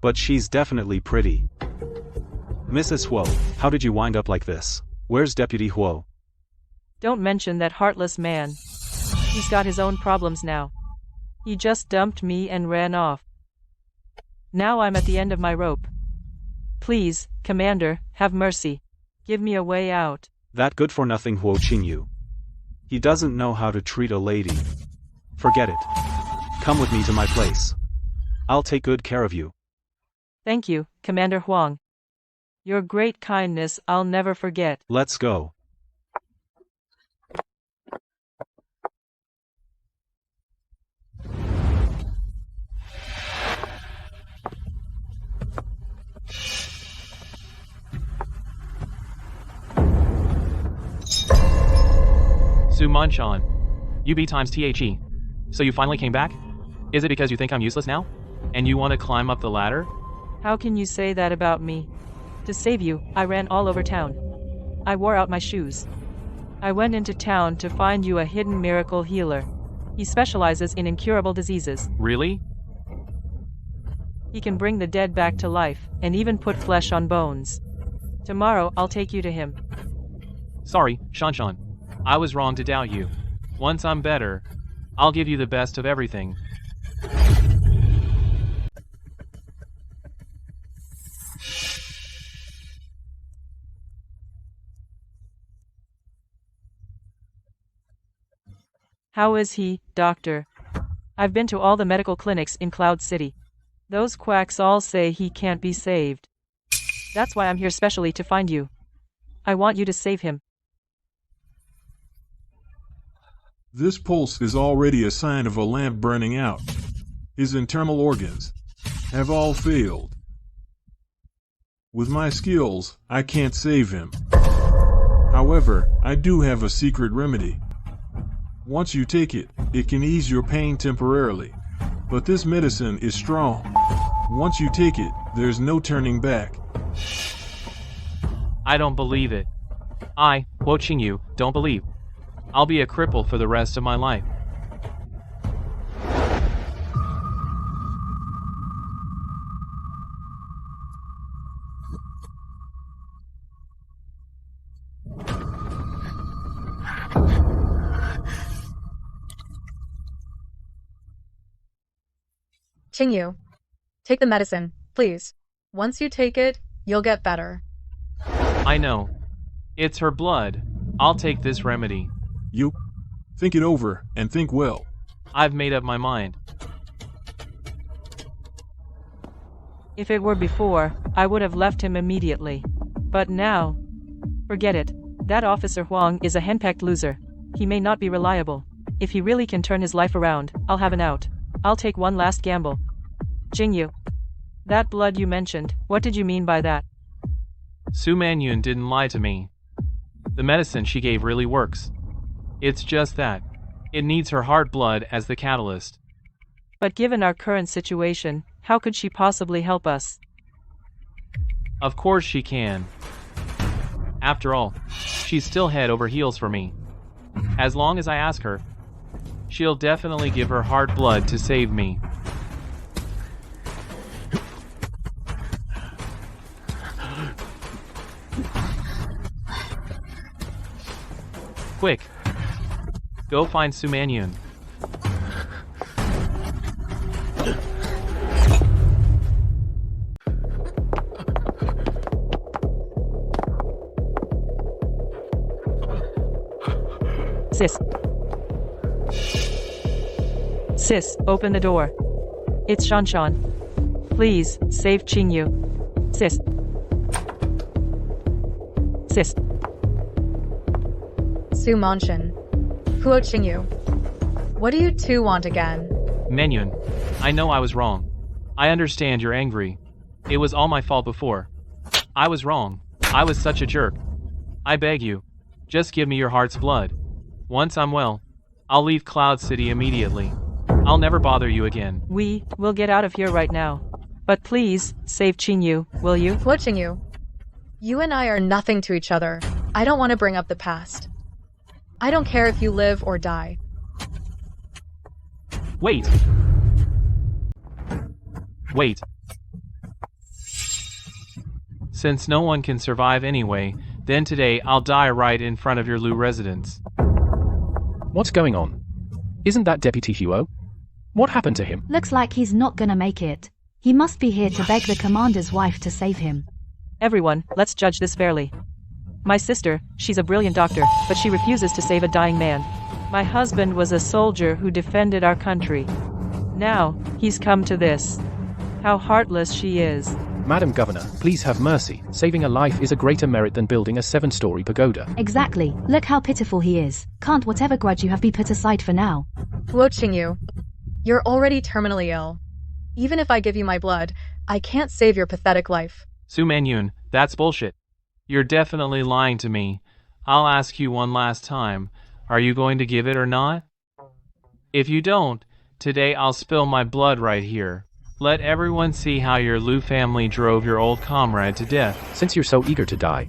Speaker 14: But she's definitely pretty. Mrs. Huo, how did you wind up like this? Where's Deputy Huo?
Speaker 3: Don't mention that heartless man. He's got his own problems now. He just dumped me and ran off. Now I'm at the end of my rope. Please, Commander, have mercy. Give me a way out.
Speaker 14: That good-for-nothing Huo Qingyu. He doesn't know how to treat a lady. Forget it. Come with me to my place. I'll take good care of you.
Speaker 3: Thank you, Commander Huang. Your great kindness I'll never forget.
Speaker 14: Let's go.
Speaker 4: Su Munchan. UB times THE. So you finally came back? Is it because you think I'm useless now? And you want to climb up the ladder?
Speaker 3: How can you say that about me? To save you, I ran all over town. I wore out my shoes. I went into town to find you a hidden miracle healer. He specializes in incurable diseases.
Speaker 4: Really?
Speaker 3: He can bring the dead back to life, and even put flesh on bones. Tomorrow, I'll take you to him.
Speaker 4: Sorry, Shanshan. I was wrong to doubt you. Once I'm better, I'll give you the best of everything.
Speaker 3: How is he, doctor? I've been to all the medical clinics in Cloud City. Those quacks all say he can't be saved. That's why I'm here specially to find you. I want you to save him.
Speaker 17: This pulse is already a sign of a lamp burning out. His internal organs have all failed. With my skills, I can't save him. However, I do have a secret remedy. Once you take it, it can ease your pain temporarily. But this medicine is strong. Once you take it, there's no turning back.
Speaker 4: I don't believe it. I, Huo Qingyu, don't believe. I'll be a cripple for the rest of my life.
Speaker 1: Qingyu, take the medicine, please. Once you take it, you'll get better.
Speaker 4: I know. It's her blood. I'll take this remedy.
Speaker 17: You think it over and think well.
Speaker 4: I've made up my mind.
Speaker 3: If it were before, I would have left him immediately. But now, forget it. That Officer Huang is a henpecked loser. He may not be reliable. If he really can turn his life around, I'll have an out. I'll take one last gamble. Qingyu. That blood you mentioned, what did you mean by that?
Speaker 4: Su Manyun didn't lie to me. The medicine she gave really works. It's just that it needs her heart blood as the catalyst.
Speaker 3: But given our current situation, how could she possibly help us?
Speaker 4: Of course she can. After all, she's still head over heels for me. As long as I ask her, she'll definitely give her heart blood to save me. Quick! Go find Su Manyun.
Speaker 3: Sis. Sis, open the door. It's Shanshan. Please, save Qingyu. Sis. Sis.
Speaker 1: Su Manshan. Huo Qingyu. What do you two want again?
Speaker 4: Manyun, I know I was wrong. I understand you're angry. It was all my fault before. I was wrong. I was such a jerk. I beg you, just give me your heart's blood. Once I'm well, I'll leave Cloud City immediately. I'll never bother you again.
Speaker 3: We will get out of here right now. But please, save Qingyu, will you?
Speaker 1: Huo Qingyu. You and I are nothing to each other. I don't want to bring up the past. I don't care if you live or die.
Speaker 4: Wait! Wait. Since no one can survive anyway, then today I'll die right in front of your Lu residence.
Speaker 11: What's going on? Isn't that Deputy Huo? What happened to him?
Speaker 10: Looks like he's not gonna make it. He must be here to beg the commander's wife to save him.
Speaker 3: Everyone, let's judge this fairly. My sister, she's a brilliant doctor, but she refuses to save a dying man. My husband was a soldier who defended our country. Now, he's come to this. How heartless she is.
Speaker 11: Madam Governor, please have mercy. Saving a life is a greater merit than building a 7-story pagoda.
Speaker 10: Exactly. Look how pitiful he is. Can't whatever grudge you have be put aside for now.
Speaker 1: Luo Qingyu, you're already terminally ill. Even if I give you my blood, I can't save your pathetic life.
Speaker 4: Su Manyun, that's bullshit. You're definitely lying to me. I'll ask you one last time. Are you going to give it or not? If you don't, today I'll spill my blood right here. Let everyone see how your Lu family drove your old comrade to death.
Speaker 11: Since you're so eager to die,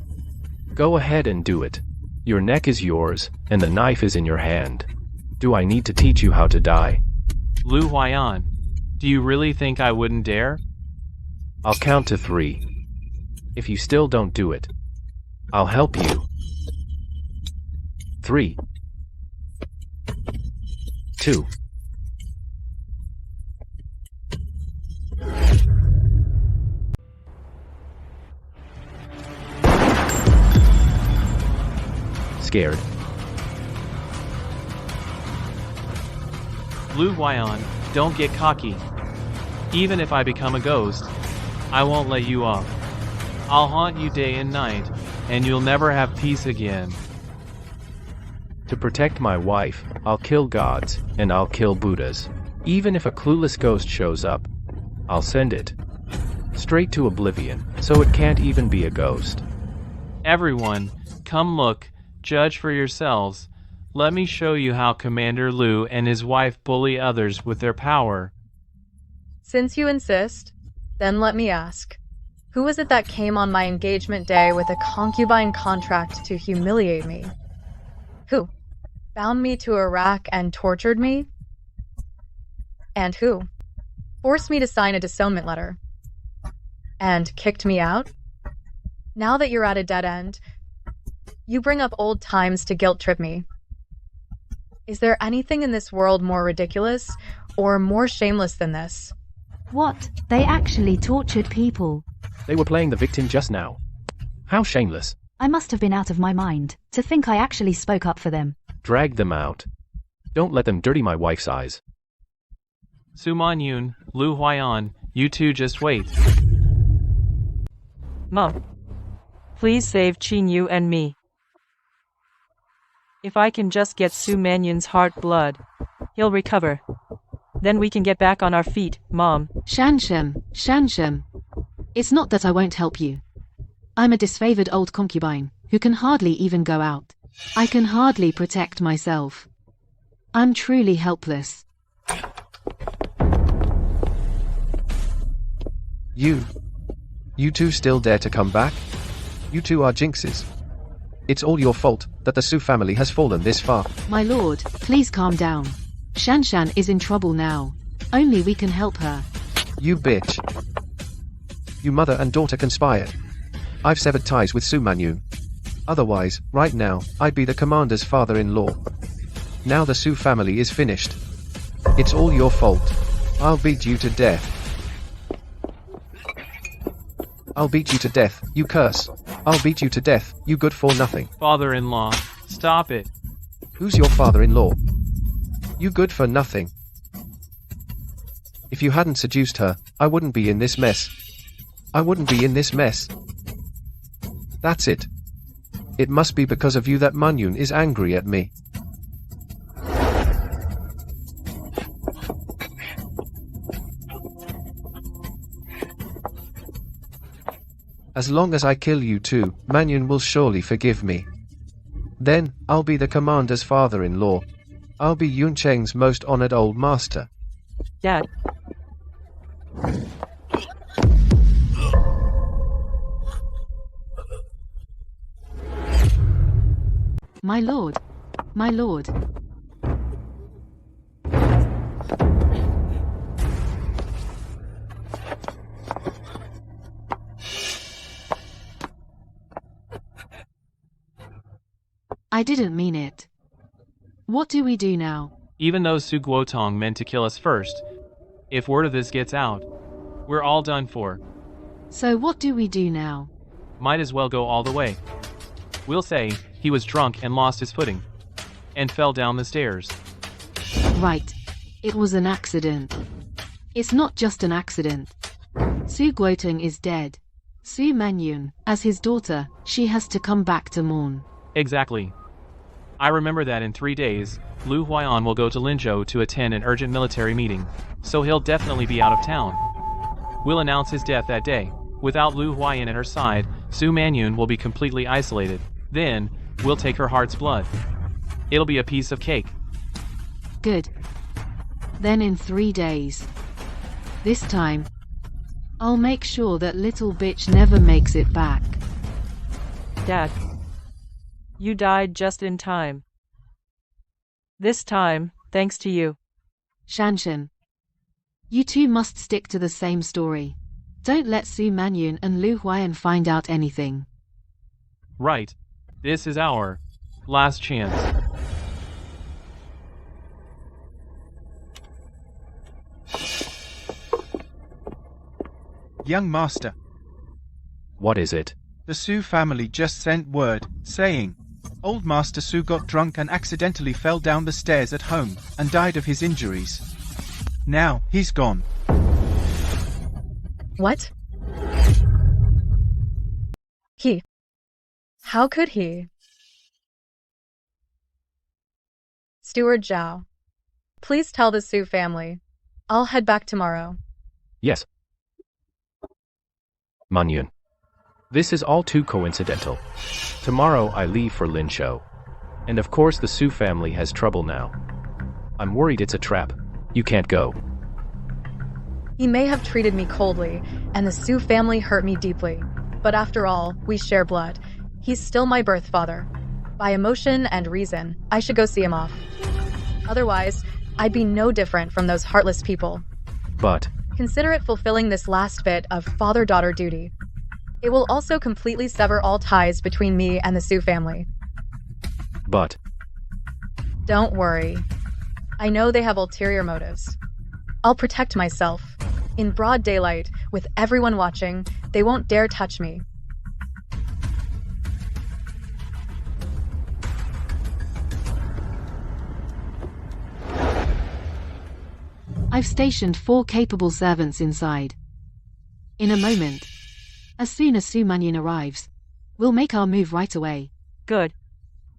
Speaker 11: go ahead and do it. Your neck is yours, and the knife is in your hand. Do I need to teach you how to die?
Speaker 4: Lu Huaiyan, do you really think I wouldn't dare?
Speaker 11: I'll count to 3. If you still don't do it, I'll help you. 3, 2. Scared?
Speaker 4: Lu Huaiyan, don't get cocky. Even if I become a ghost, I won't let you off. I'll haunt you day and night, and you'll never have peace again.
Speaker 11: To protect my wife, I'll kill gods, and I'll kill Buddhas. Even if a clueless ghost shows up, I'll send it straight to oblivion, so it can't even be a ghost.
Speaker 4: Everyone, come look, judge for yourselves. Let me show you how Commander Lu and his wife bully others with their power.
Speaker 1: Since you insist, then let me ask. Who was it that came on my engagement day with a concubine contract to humiliate me? Who? Bound me to a rack and tortured me? And who? Forced me to sign a disownment letter? And kicked me out? Now that you're at a dead end, you bring up old times to guilt trip me. Is there anything in this world more ridiculous or more shameless than this?
Speaker 10: What? They actually tortured people.
Speaker 11: They were playing the victim just now. How shameless.
Speaker 10: I must have been out of my mind to think I actually spoke up for them.
Speaker 11: Drag them out. Don't let them dirty my wife's eyes.
Speaker 4: Su Manyun, Lu Huaiyan, you two just wait.
Speaker 3: Mom, please save Qingyu and me. If I can just get Su Manyun's heart blood, he'll recover. Then we can get back on our feet, Mom.
Speaker 6: Shanshan. It's not that I won't help you. I'm a disfavored old concubine who can hardly even go out. I can hardly protect myself. I'm truly helpless.
Speaker 8: You two still dare to come back? You two are jinxes. It's all your fault that the Su family has fallen this far.
Speaker 6: My lord, please calm down. Shanshan is in trouble now. Only we can help her.
Speaker 8: You bitch. You mother and daughter conspired. I've severed ties with Su Manyun. Otherwise, right now, I'd be the commander's father-in-law. Now the Su family is finished. It's all your fault. I'll beat you to death. I'll beat you to death, you curse. I'll beat you to death, you good for nothing.
Speaker 4: Father-in-law, stop it.
Speaker 8: Who's your father-in-law? You good for nothing. If you hadn't seduced her, I wouldn't be in this mess. I wouldn't be in this mess. That's it. It must be because of you that Manyun is angry at me. As long as I kill you two, Manyun will surely forgive me. Then, I'll be the commander's father-in-law. I'll be Yuncheng's most honored old master.
Speaker 3: Dad.
Speaker 6: My lord. My lord. I didn't mean it. What do we do now?
Speaker 4: Even though Su Guotong meant to kill us first, if word of this gets out, we're all done for.
Speaker 6: So what do we do now?
Speaker 4: Might as well go all the way. We'll say he was drunk and lost his footing and fell down the stairs.
Speaker 6: Right. It was an accident. It's not just an accident. Su Guotong is dead. Su Manyun, as his daughter, she has to come back to mourn.
Speaker 4: Exactly. I remember that in 3 days, Lu Huaiyan will go to Linzhou to attend an urgent military meeting, so he'll definitely be out of town. We'll announce his death that day. Without Lu Huaiyan at her side, Su Manyun will be completely isolated. Then, we'll take her heart's blood. It'll be a piece of cake.
Speaker 6: Good. Then in 3 days. This time, I'll make sure that little bitch never makes it back.
Speaker 3: Dad. You died just in time. This time, thanks to you.
Speaker 6: Shanshan. You two must stick to the same story. Don't let Su Manyun and Lu Huaiyan find out anything.
Speaker 4: Right. This is our last chance.
Speaker 7: Young master,
Speaker 11: What is it?
Speaker 7: the Su family just sent word, saying, Old Master Su got drunk and accidentally fell down the stairs at home, and died of his injuries. Now, he's gone.
Speaker 1: What? How could he? Steward Zhao. Please tell the Su family. I'll head back tomorrow.
Speaker 11: Yes. Manyun. This is all too coincidental. Tomorrow I leave for Linzhou. And of course the Su family has trouble now. I'm worried it's a trap. You can't go.
Speaker 1: He may have treated me coldly, and the Su family hurt me deeply. But after all, we share blood. He's still my birth father. By emotion and reason, I should go see him off. Otherwise, I'd be no different from those heartless people.
Speaker 11: But
Speaker 1: Consider it fulfilling this last bit of father-daughter duty. It will also completely sever all ties between me and the Su family. Don't worry. I know they have ulterior motives. I'll protect myself. In broad daylight, with everyone watching, they won't dare touch me.
Speaker 6: I've stationed 4 capable servants inside. In a moment, as soon as Su Manyun arrives, we'll make our move right away.
Speaker 3: Good.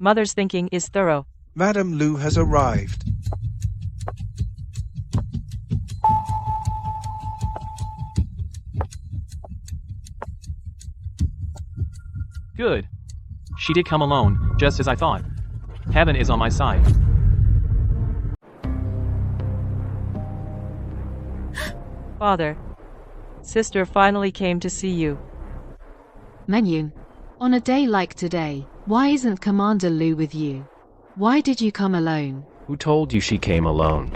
Speaker 3: Mother's thinking is thorough.
Speaker 12: Madame Lu has arrived.
Speaker 4: Good. She did come alone, just as I thought. Heaven is on my side.
Speaker 3: Father. Sister finally came to see you.
Speaker 6: Manyun, on a day like today, why isn't Commander Lu with you? Why did you come alone?
Speaker 11: who told you she came alone?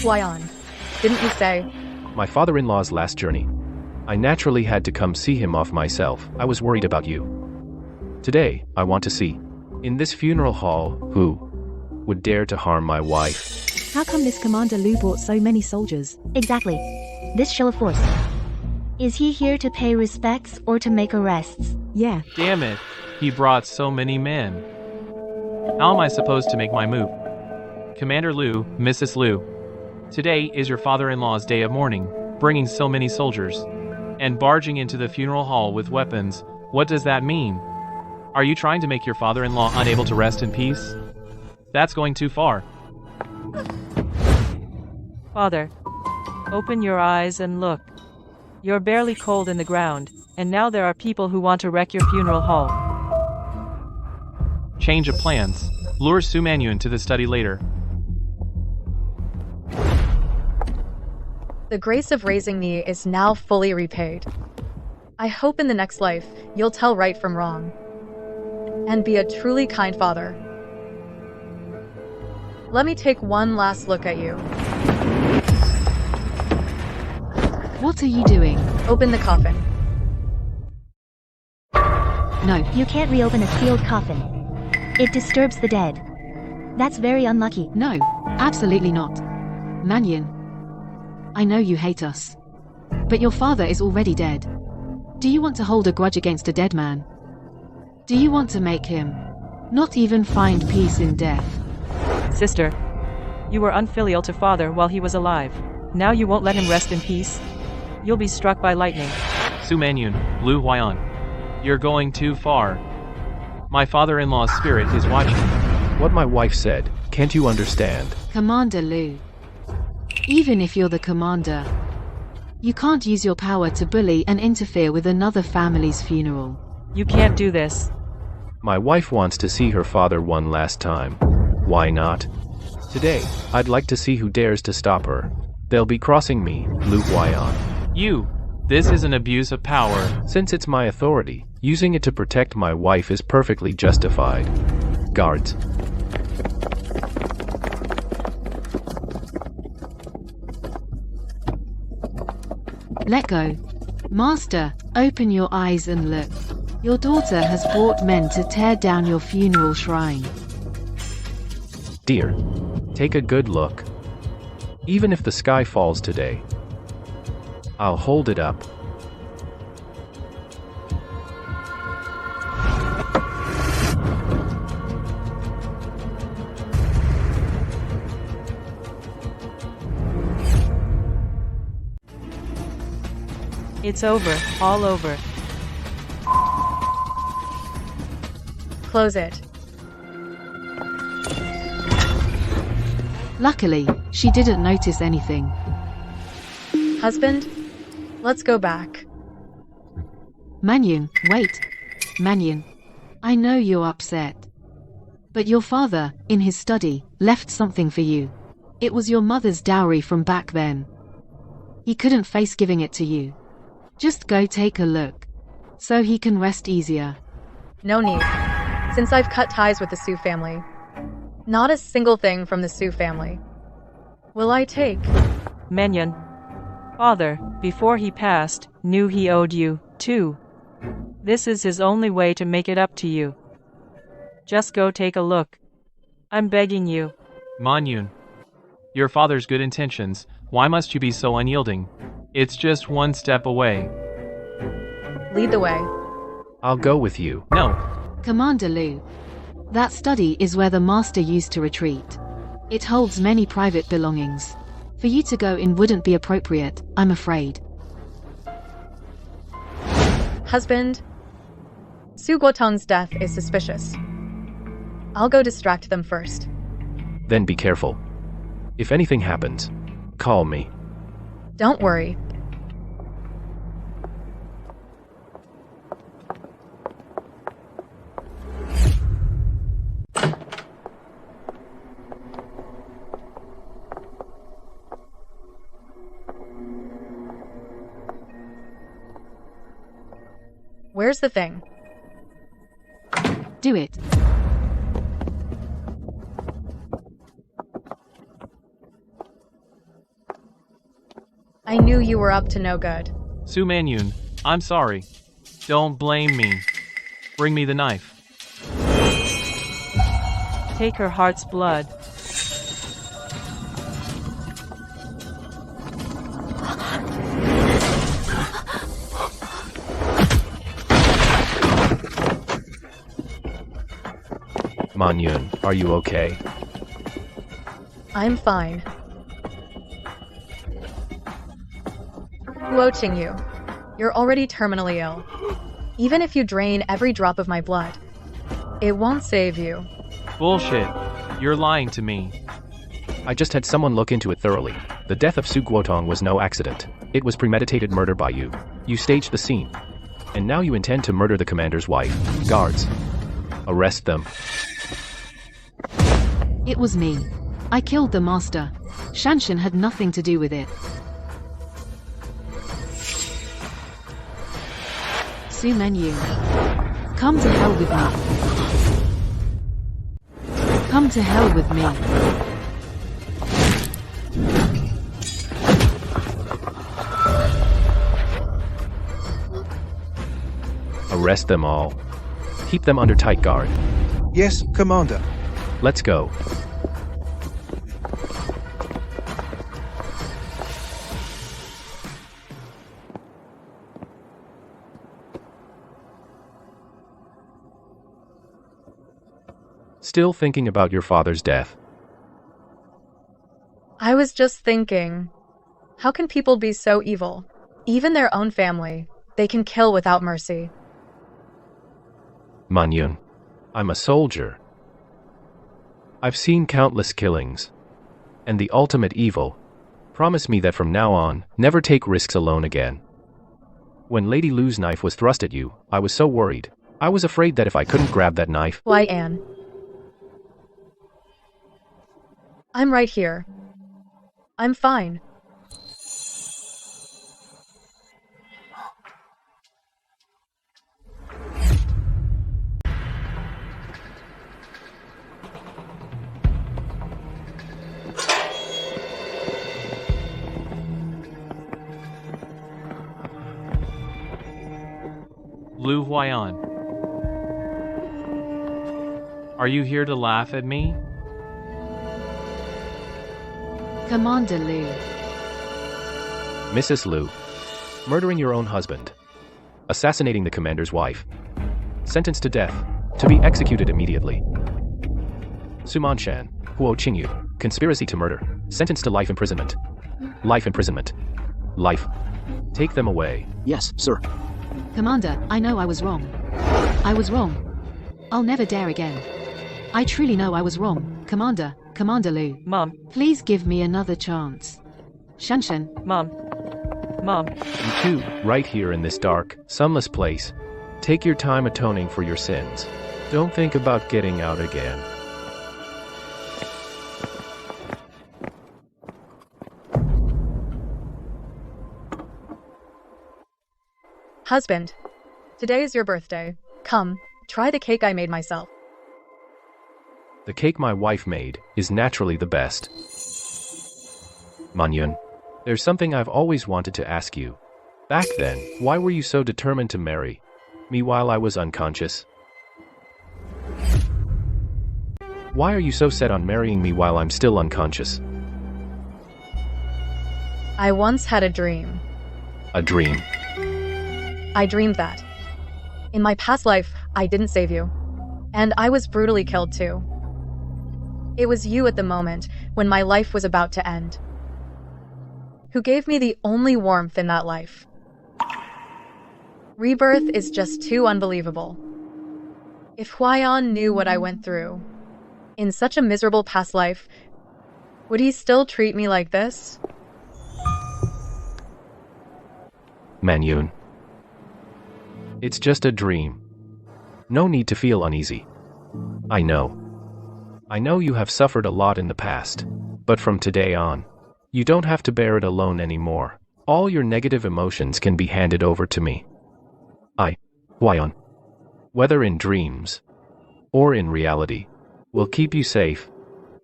Speaker 1: Huaiyan, didn't you say?
Speaker 11: My father-in-law's last journey. I naturally had to come see him off myself. I was worried about you. Today, I want to see, in this funeral hall, who would dare to harm my wife.
Speaker 10: How come this Commander Lu brought so many soldiers? Exactly. This show of force. Is he here to pay respects or to make arrests?
Speaker 9: Yeah.
Speaker 4: Damn it, he brought so many men. How am I supposed to make my move? Commander Lu, Mrs. Lu. Today is your father-in-law's day of mourning, bringing so many soldiers. And barging into the funeral hall with weapons, what does that mean? Are you trying to make your father-in-law unable to rest in peace? That's going too far.
Speaker 3: Father, open your eyes and look. You're barely cold in the ground, and now there are people who want to wreck your funeral hall.
Speaker 4: Change of plans. Lure Su Manyun to the study later.
Speaker 1: The grace of raising me is now fully repaid. I hope in the next life you'll tell right from wrong and be a truly kind father. Let me take one last look at you.
Speaker 6: What are you doing?
Speaker 1: Open the coffin.
Speaker 6: No.
Speaker 10: You can't reopen a sealed coffin. It disturbs the dead. That's very unlucky.
Speaker 6: No, absolutely not. Mannion, I know you hate us. But your father is already dead. Do you want to hold a grudge against a dead man? Do you want to make him not even find peace in death?
Speaker 3: Sister, you were unfilial to father while he was alive. Now you won't let him rest in peace? You'll be struck by lightning.
Speaker 4: Su Manyun, Lu Huayan. You're going too far. My father-in-law's spirit is watching.
Speaker 11: What my wife said, can't you understand?
Speaker 6: Commander Lu. Even if you're the commander, you can't use your power to bully and interfere with another family's funeral.
Speaker 3: You can't do this.
Speaker 11: My wife wants to see her father one last time. Why not? Today, I'd like to see who dares to stop her. They'll be crossing me, Lu Huayan.
Speaker 4: This is an abuse of power.
Speaker 11: Since it's my authority, using it to protect my wife is perfectly justified. Guards.
Speaker 6: Let go. Master, open your eyes and look. Your daughter has brought men to tear down your funeral shrine.
Speaker 11: Dear, take a good look. Even if the sky falls today, I'll hold it up.
Speaker 3: It's over, all over.
Speaker 1: Close it.
Speaker 6: Luckily, she didn't notice anything.
Speaker 1: Husband, let's go back.
Speaker 6: Mannion, wait. Mannion, I know you're upset. But your father, in his study, left something for you. It was your mother's dowry from back then. He couldn't face giving it to you. Just go take a look, so he can rest easier.
Speaker 1: No need, since I've cut ties with the Su family. Not a single thing from the Su family will I take.
Speaker 3: Mannion. Father, before he passed, knew he owed you, too. This is his only way to make it up to you. Just go take a look. I'm begging you.
Speaker 4: Manyun. Your father's good intentions, why must you be so unyielding? It's just one step away.
Speaker 1: Lead the way.
Speaker 11: I'll go with you.
Speaker 4: No.
Speaker 6: Commander Lu. That study is where the master used to retreat. It holds many private belongings. For you to go in wouldn't be appropriate, I'm afraid.
Speaker 1: Husband, Su Guotong's death is suspicious. I'll go distract them first.
Speaker 11: Then be careful. If anything happens, call me.
Speaker 1: Don't worry. Where's the thing?
Speaker 6: Do it.
Speaker 1: I knew you were up to no good.
Speaker 4: Su Manyun, I'm sorry. Don't blame me. Bring me the knife.
Speaker 3: Take her heart's blood.
Speaker 11: Manyun, are you okay?
Speaker 1: I'm fine. Guo Qingyu, you're already terminally ill. Even if you drain every drop of my blood, it won't save you.
Speaker 4: Bullshit. You're lying to me.
Speaker 11: I just had someone look into it thoroughly. The death of Su Guotong was no accident. It was premeditated murder by you. You staged the scene. And now you intend to murder the commander's wife. Guards. Arrest them.
Speaker 6: It was me. I killed the master. Shanshan had nothing to do with it. Su Menu. Come to hell with me. Come to hell with me.
Speaker 11: Arrest them all. Keep them under tight guard.
Speaker 12: Yes, Commander.
Speaker 11: Let's go. Still thinking about your father's death?
Speaker 1: I was just thinking, how can people be so evil? Even their own family, they can kill without mercy.
Speaker 11: Manyun, I'm a soldier. I've seen countless killings. And the ultimate evil. Promise me that from now on, never take risks alone again. When Lady Lu's knife was thrust at you, I was so worried. I was afraid that if I couldn't grab that knife...
Speaker 1: Why, Anne? I'm right here. I'm fine.
Speaker 4: Lu Huayan. Are you here to laugh at me?
Speaker 6: Commander Lu.
Speaker 11: Mrs. Lu. Murdering your own husband. Assassinating the commander's wife. Sentenced to death. To be executed immediately. Sumanshan, Huo Qingyu. Conspiracy to murder. Sentenced to life imprisonment. Life imprisonment. Life. Take them away.
Speaker 5: Yes, sir.
Speaker 6: Commander, I know I was wrong. I was wrong. I'll never dare again. I truly know I was wrong, Commander Lu.
Speaker 3: Mom.
Speaker 6: Please give me another chance. Shanshan.
Speaker 3: Mom.
Speaker 11: You too, right here in this dark, sunless place. Take your time atoning for your sins. Don't think about getting out again.
Speaker 1: Husband, today is your birthday. Come, try the cake I made myself.
Speaker 11: The cake my wife made is naturally the best. Manyun, there's something I've always wanted to ask you. Back then, why were you so determined to marry me while I was unconscious? Why are you so set on marrying me while I'm still unconscious?
Speaker 1: I once had a dream.
Speaker 11: A dream?
Speaker 1: I dreamed that. In my past life, I didn't save you. And I was brutally killed too. It was you at the moment, when my life was about to end, who gave me the only warmth in that life. Rebirth is just too unbelievable. If Huayan knew what I went through, in such a miserable past life, would he still treat me like this?
Speaker 11: Manyun. It's just a dream. No need to feel uneasy. I know you have suffered a lot in the past, but from today on, you don't have to bear it alone anymore. All your negative emotions can be handed over to me. Huayan, whether in dreams or in reality, will keep you safe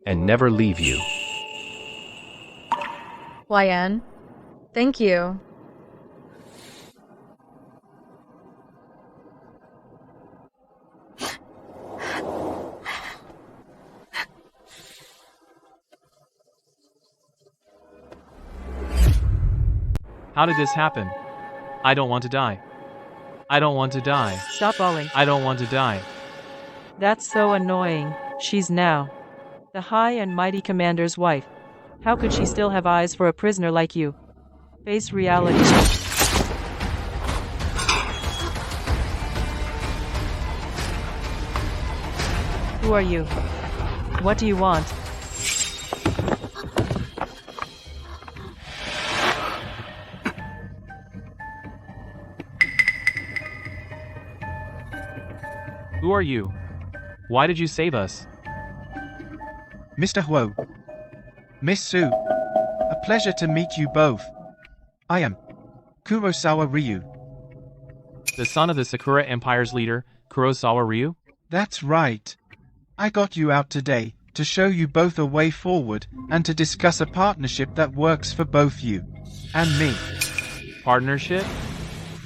Speaker 11: and never leave you.
Speaker 1: Huayan, thank you.
Speaker 4: How did this happen? I don't want to die. I don't want to die.
Speaker 3: Stop bawling.
Speaker 4: I don't want to die.
Speaker 3: That's so annoying. She's now the high and mighty commander's wife. How could she still have eyes for a prisoner like you? Face reality. Who are you? What do you want?
Speaker 4: Who are you? Why did you save us?
Speaker 7: Mr. Huo. Miss Su. A pleasure to meet you both. I am Kurosawa Ryu.
Speaker 4: the son of the Sakura Empire's leader, Kurosawa Ryu?
Speaker 7: That's right. I got you out today to show you both a way forward and to discuss a partnership that works for both you and me.
Speaker 4: Partnership?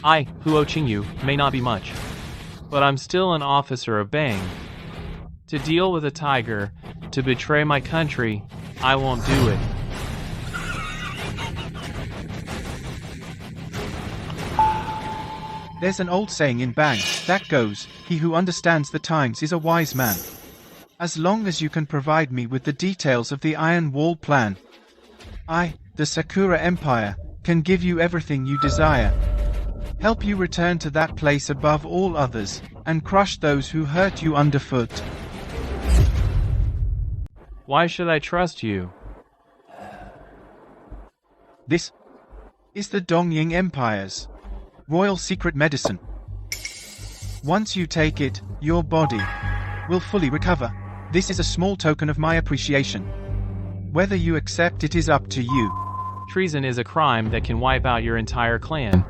Speaker 4: I, Huo Qingyu, may not be much, but I'm still an officer of Bang. To deal with a tiger, to betray my country, I won't do it.
Speaker 7: There's an old saying in Bang that goes, "He who understands the times is a wise man." As long as you can provide me with the details of the Iron Wall plan, I, the Sakura Empire, can give you everything you desire. Help you return to that place above all others, and crush those who hurt you underfoot.
Speaker 4: Why should I trust you?
Speaker 7: This is the Dongying Empire's royal secret medicine. Once you take it, your body will fully recover. This is a small token of my appreciation. Whether you accept it is up to you.
Speaker 4: Treason is a crime that can wipe out your entire clan.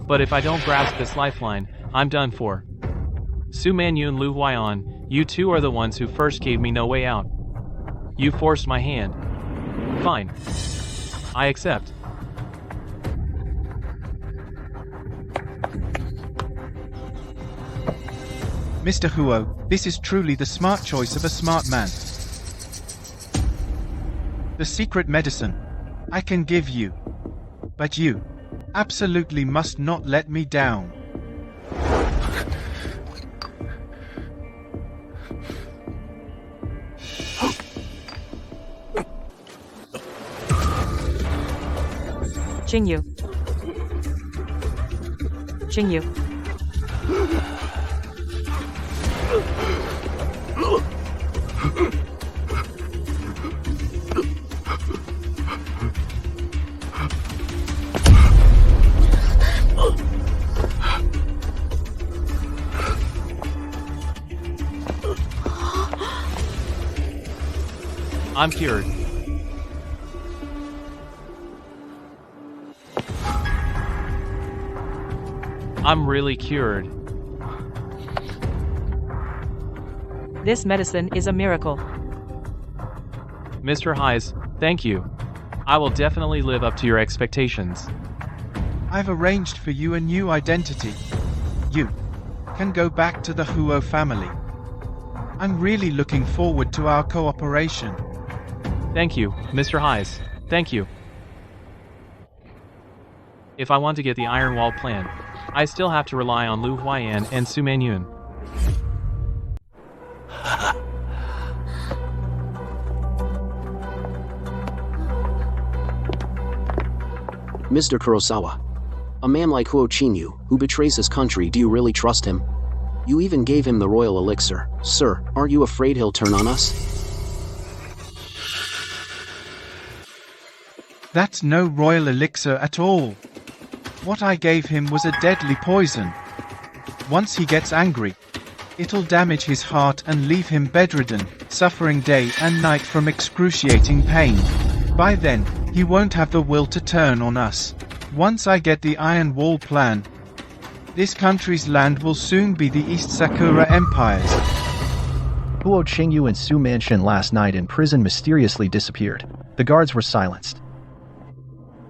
Speaker 4: But if I don't grasp this lifeline, I'm done for. Su Manyun, Lu Huaiyan, you two are the ones who first gave me no way out. You forced my hand. Fine. I accept.
Speaker 7: Mr. Huo, this is truly the smart choice of a smart man. The secret medicine I can give you, but you absolutely must not let me down.
Speaker 3: Qingyu. Qingyu.
Speaker 4: I'm cured. I'm really cured.
Speaker 3: This medicine is a miracle.
Speaker 4: Mr. Hayes, thank you. I will definitely live up to your expectations.
Speaker 7: I've arranged for you a new identity. You can go back to the Huo family. I'm really looking forward to our cooperation.
Speaker 4: Thank you, Mr. Hayes. Thank you. If I want to get the Iron Wall plan, I still have to rely on Lu Huaiyan and Su Manyun.
Speaker 5: Mr. Kurosawa, a man like Huo Qingyu, who betrays his country, do you really trust him? You even gave him the royal elixir. Sir, aren't you afraid he'll turn on us?
Speaker 7: That's no royal elixir at all. What I gave him was a deadly poison. Once he gets angry, it'll damage his heart and leave him bedridden, suffering day and night from excruciating pain. By then, he won't have the will to turn on us. Once I get the Iron Wall plan, this country's land will soon be the East Sakura Empire's.
Speaker 15: Huo Qingyu and Su Manyun last night in prison mysteriously disappeared. The guards were silenced.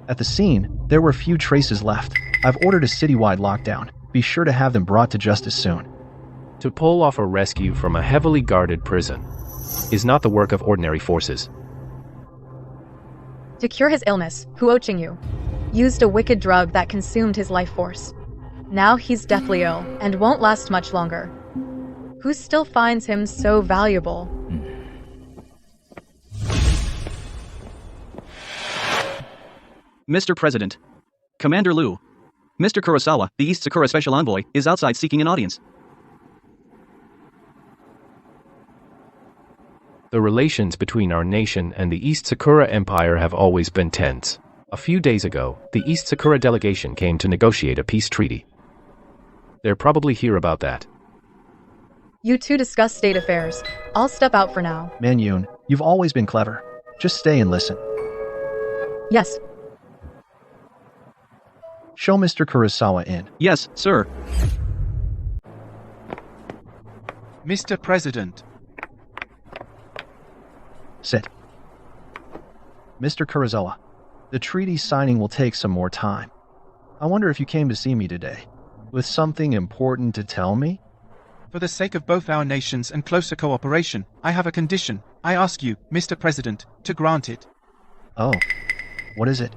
Speaker 15: At the scene, there were few traces left. I've ordered a citywide lockdown. Be sure to have them brought to justice soon.
Speaker 11: To pull off a rescue from a heavily guarded prison is not the work of ordinary forces.
Speaker 1: To cure his illness, Huo Qingyu used a wicked drug that consumed his life force. Now he's deathly ill and won't last much longer. Who still finds him so valuable?
Speaker 13: Mr. President. Commander Liu. Mr. Kurosawa, the East Sakura Special Envoy, is outside seeking an audience.
Speaker 11: The relations between our nation and the East Sakura Empire have always been tense. A few days ago, the East Sakura delegation came to negotiate a peace treaty. They're probably here about that.
Speaker 1: You two discuss state affairs. I'll step out for now.
Speaker 15: Manyun, you've always been clever. Just stay and listen.
Speaker 1: Yes.
Speaker 15: Show Mr. Kurosawa in.
Speaker 13: Yes, sir.
Speaker 7: Mr. President.
Speaker 15: Sit. Mr. Kurosawa, the treaty signing will take some more time. I wonder if you came to see me today with something important to tell me?
Speaker 7: For the sake of both our nations and closer cooperation, I have a condition. I ask you, Mr. President, to grant it.
Speaker 15: Oh, what is it?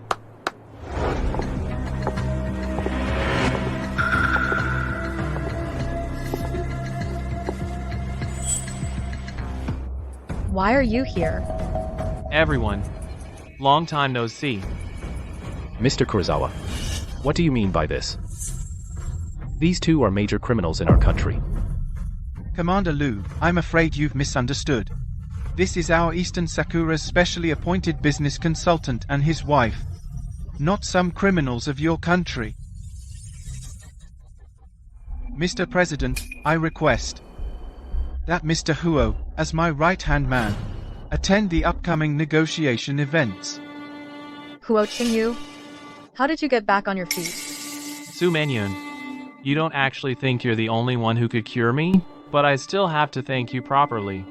Speaker 1: Why are you here?
Speaker 4: Everyone. Long time no see.
Speaker 11: Mr. Kurosawa, what do you mean by this? These two are major criminals in our country.
Speaker 7: Commander Liu, I'm afraid you've misunderstood. This is our Eastern Sakura's specially appointed business consultant and his wife. Not some criminals of your country. Mr. President, I request that Mr. Huo, as my right-hand man, attend the upcoming negotiation events.
Speaker 1: Huo Qingyu, how did you get back on your feet?
Speaker 4: Su Manyun, you don't actually think you're the only one who could cure me? But I still have to thank you properly.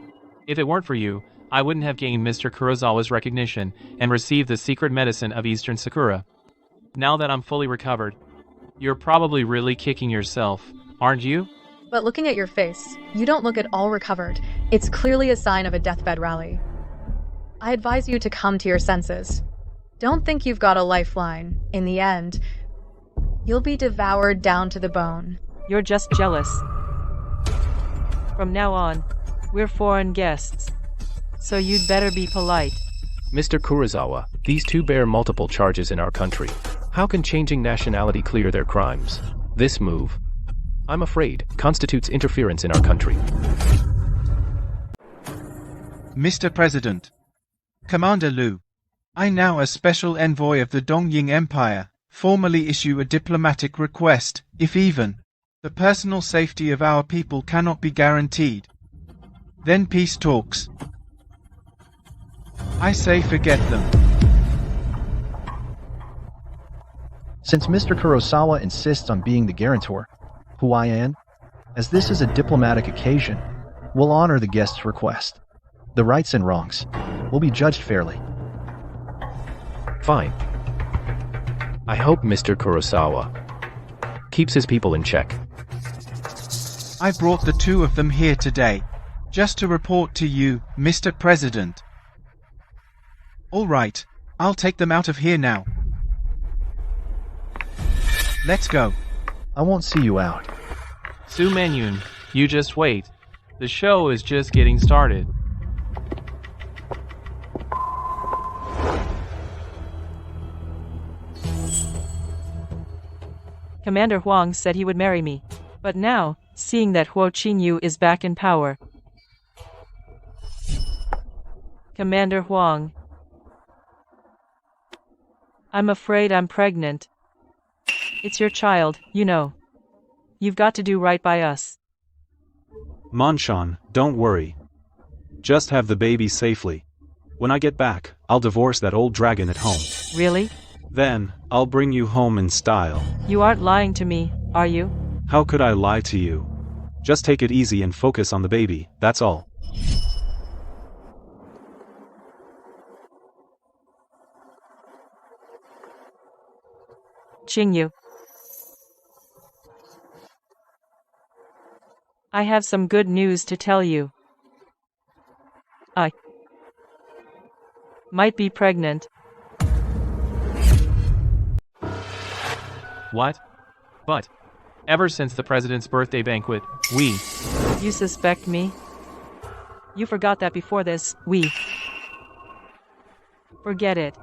Speaker 4: If it weren't for you, I wouldn't have gained Mr. Kurosawa's recognition and received the secret medicine of Eastern Sakura. Now that I'm fully recovered, you're probably really kicking yourself, aren't you?
Speaker 1: But looking at your face, you don't look at all recovered. It's clearly a sign of a deathbed rally. I advise you to come to your senses. Don't think you've got a lifeline. In the end, you'll be devoured down to the bone.
Speaker 3: You're just jealous. From now on, we're foreign guests. So you'd better be polite.
Speaker 11: Mr. Kurosawa, these two bear multiple charges in our country. How can changing nationality clear their crimes? This move, I'm afraid, constitutes interference in our country.
Speaker 7: Mr. President, Commander Liu, I now, as special envoy of the Dongying Empire, formally issue a diplomatic request, if even the personal safety of our people cannot be guaranteed. Then peace talks. I say forget them.
Speaker 15: Since Mr. Kurosawa insists on being the guarantor, Huaiyan, as this is a diplomatic occasion, we'll honor the guest's request. The rights and wrongs will be judged fairly.
Speaker 11: Fine. I hope Mr. Kurosawa keeps his people in check.
Speaker 7: I brought the two of them here today, just to report to you, Mr. President. All right, I'll take them out of here now. Let's go.
Speaker 15: I won't see you out.
Speaker 4: Su Manyun, you just wait. The show is just getting started.
Speaker 3: Commander Huang said he would marry me. But now, seeing that Huo Qingyu is back in power. Commander Huang, I'm afraid I'm pregnant. It's your child, you know. You've got to do right by us.
Speaker 14: Monshan, don't worry. Just have the baby safely. When I get back, I'll divorce that old dragon at home.
Speaker 3: Really?
Speaker 14: Then, I'll bring you home in style.
Speaker 3: You aren't lying to me, are you?
Speaker 14: How could I lie to you? Just take it easy and focus on the baby, that's all.
Speaker 3: Qingyu. I have some good news to tell you. I might be pregnant.
Speaker 4: What? But ever since the president's birthday banquet, we...
Speaker 3: You suspect me? You forgot that before this, we... Forget it.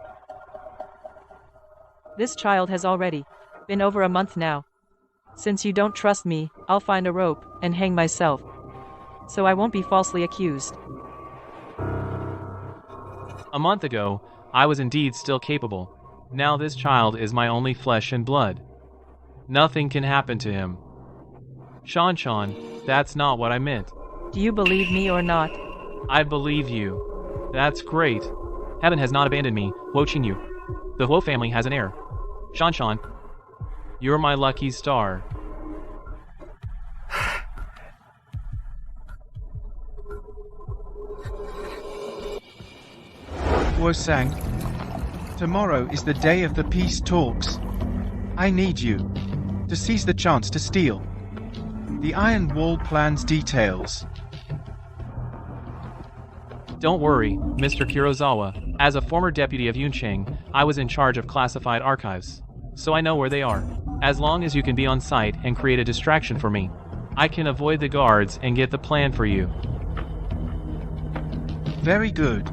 Speaker 3: This child has already been over a month now. Since you don't trust me, I'll find a rope and hang myself. So I won't be falsely accused.
Speaker 4: A month ago, I was indeed still capable. Now this child is my only flesh and blood. Nothing can happen to him. Shan, that's not what I meant.
Speaker 3: Do you believe me or not?
Speaker 4: I believe you. That's great. Heaven has not abandoned me, Huo Qingyu. The Huo family has an heir. Shan, You're my lucky star.
Speaker 7: Wosang, tomorrow is the day of the peace talks. I need you to seize the chance to steal the Iron Wall plan's details.
Speaker 4: Don't worry, Mr. Kurosawa. As a former deputy of Yuncheng, I was in charge of classified archives, so I know where they are. As long as you can be on site and create a distraction for me, I can avoid the guards and get the plan for you.
Speaker 7: Very good.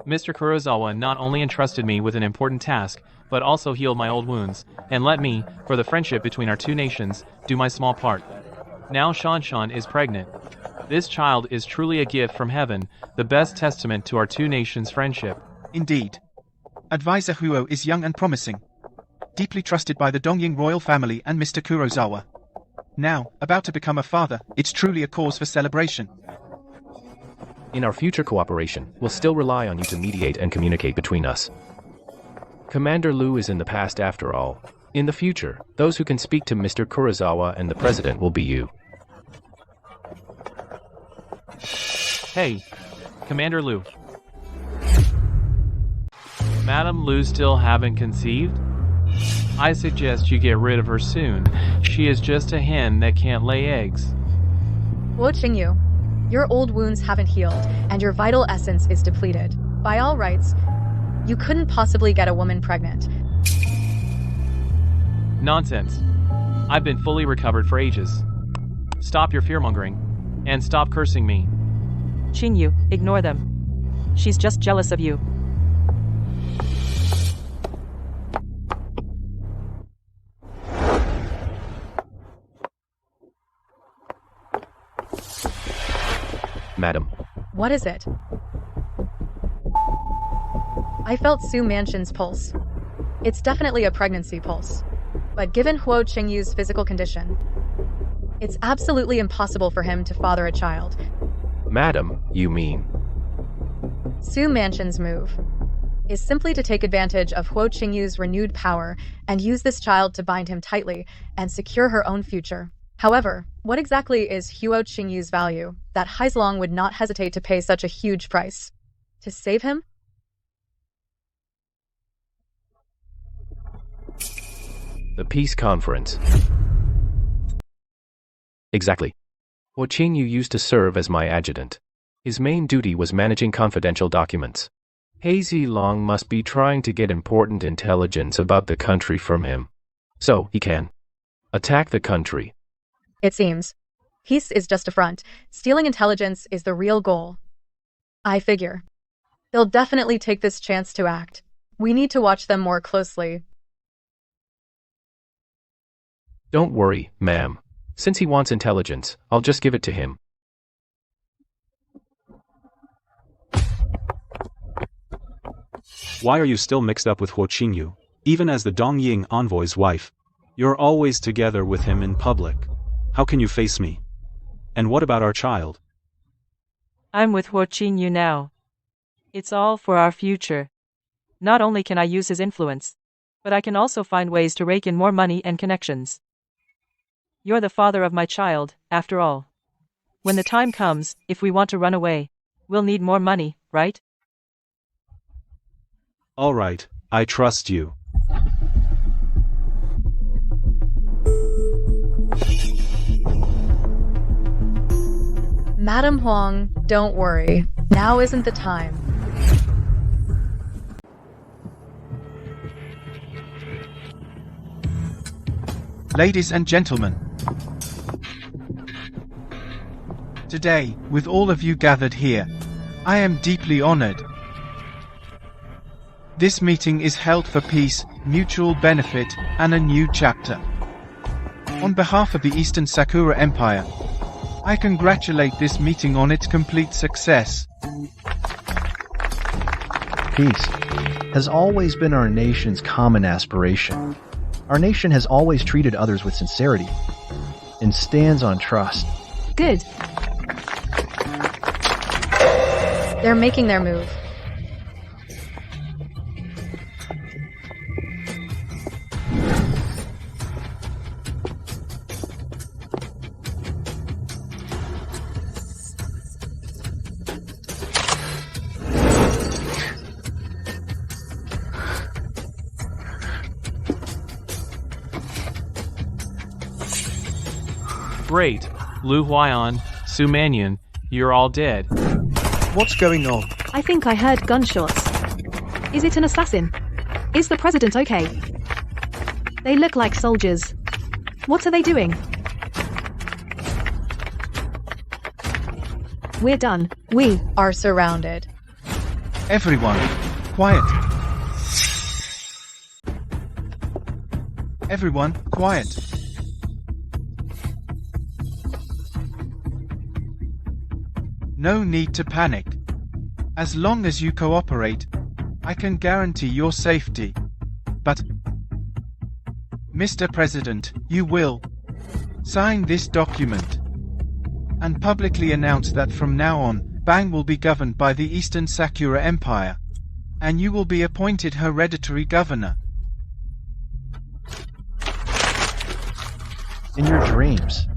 Speaker 4: Mr. Kurosawa not only entrusted me with an important task, but also healed my old wounds, and let me, for the friendship between our two nations, do my small part. Now Shanshan is pregnant. This child is truly a gift from heaven, the best testament to our two nations' friendship.
Speaker 7: Indeed. Advisor Huo is young and promising, deeply trusted by the Dongying royal family and Mr. Kurosawa. Now, about to become a father, it's truly a cause for celebration.
Speaker 11: In our future cooperation, we'll still rely on you to mediate and communicate between us. Commander Liu is in the past after all. In the future, those who can speak to Mr. Kurosawa and the President will be you.
Speaker 4: Hey, Commander Liu. Madam Liu still haven't conceived? I suggest you get rid of her soon. She is just a hen that can't lay eggs.
Speaker 1: Wo Qingyu, your old wounds haven't healed, and your vital essence is depleted. By all rights, you couldn't possibly get a woman pregnant.
Speaker 4: Nonsense. I've been fully recovered for ages. Stop your fearmongering, and stop cursing me.
Speaker 3: Qingyu, ignore them. She's just jealous of you.
Speaker 11: Madam.
Speaker 1: What is it? I felt Su Mansion's pulse. It's definitely a pregnancy pulse. But given Huo Qingyu's physical condition, it's absolutely impossible for him to father a child.
Speaker 11: Madam, you mean?
Speaker 1: Su Mansion's move is simply to take advantage of Huo Qingyu's renewed power and use this child to bind him tightly and secure her own future. However, what exactly is Huo Qingyu's value that Heizlong would not hesitate to pay such a huge price? To save him?
Speaker 11: The peace conference. Exactly. Huo Qingyu used to serve as my adjutant. His main duty was managing confidential documents. Heizlong must be trying to get important intelligence about the country from him, so he can attack the country.
Speaker 1: It seems. Peace is just a front. Stealing intelligence is the real goal. I figure. They'll definitely take this chance to act. We need to watch them more closely.
Speaker 11: Don't worry, ma'am. Since he wants intelligence, I'll just give it to him.
Speaker 14: Why are you still mixed up with Huo Qingyu? Even as the Dongying envoy's wife, you're always together with him in public. How can you face me? And what about our child?
Speaker 3: I'm with Huo Qingyu now. It's all for our future. Not only can I use his influence, but I can also find ways to rake in more money and connections. You're the father of my child, after all. When the time comes, if we want to run away, we'll need more money, right?
Speaker 14: All right, I trust you.
Speaker 1: Madam Huang, don't worry. Now isn't the time.
Speaker 7: Ladies and gentlemen, today, with all of you gathered here, I am deeply honored. This meeting is held for peace, mutual benefit, and a new chapter. On behalf of the Eastern Sakura Empire, I congratulate this meeting on its complete success.
Speaker 15: Peace has always been our nation's common aspiration. Our nation has always treated others with sincerity and stands on trust.
Speaker 1: Good. They're making their move.
Speaker 4: Great. Lu Huaiyan, Su Mannion, you're all dead.
Speaker 12: What's going on?
Speaker 2: I think I heard gunshots. Is it an assassin? Is the president okay? They look like soldiers. What are they doing? We're done. We
Speaker 1: are surrounded.
Speaker 7: Everyone, quiet. Everyone, quiet. No need to panic. As long as you cooperate, I can guarantee your safety. But, Mr. President, you will sign this document and publicly announce that from now on, Bang will be governed by the Eastern Sakura Empire, and you will be appointed hereditary governor.
Speaker 15: In your dreams.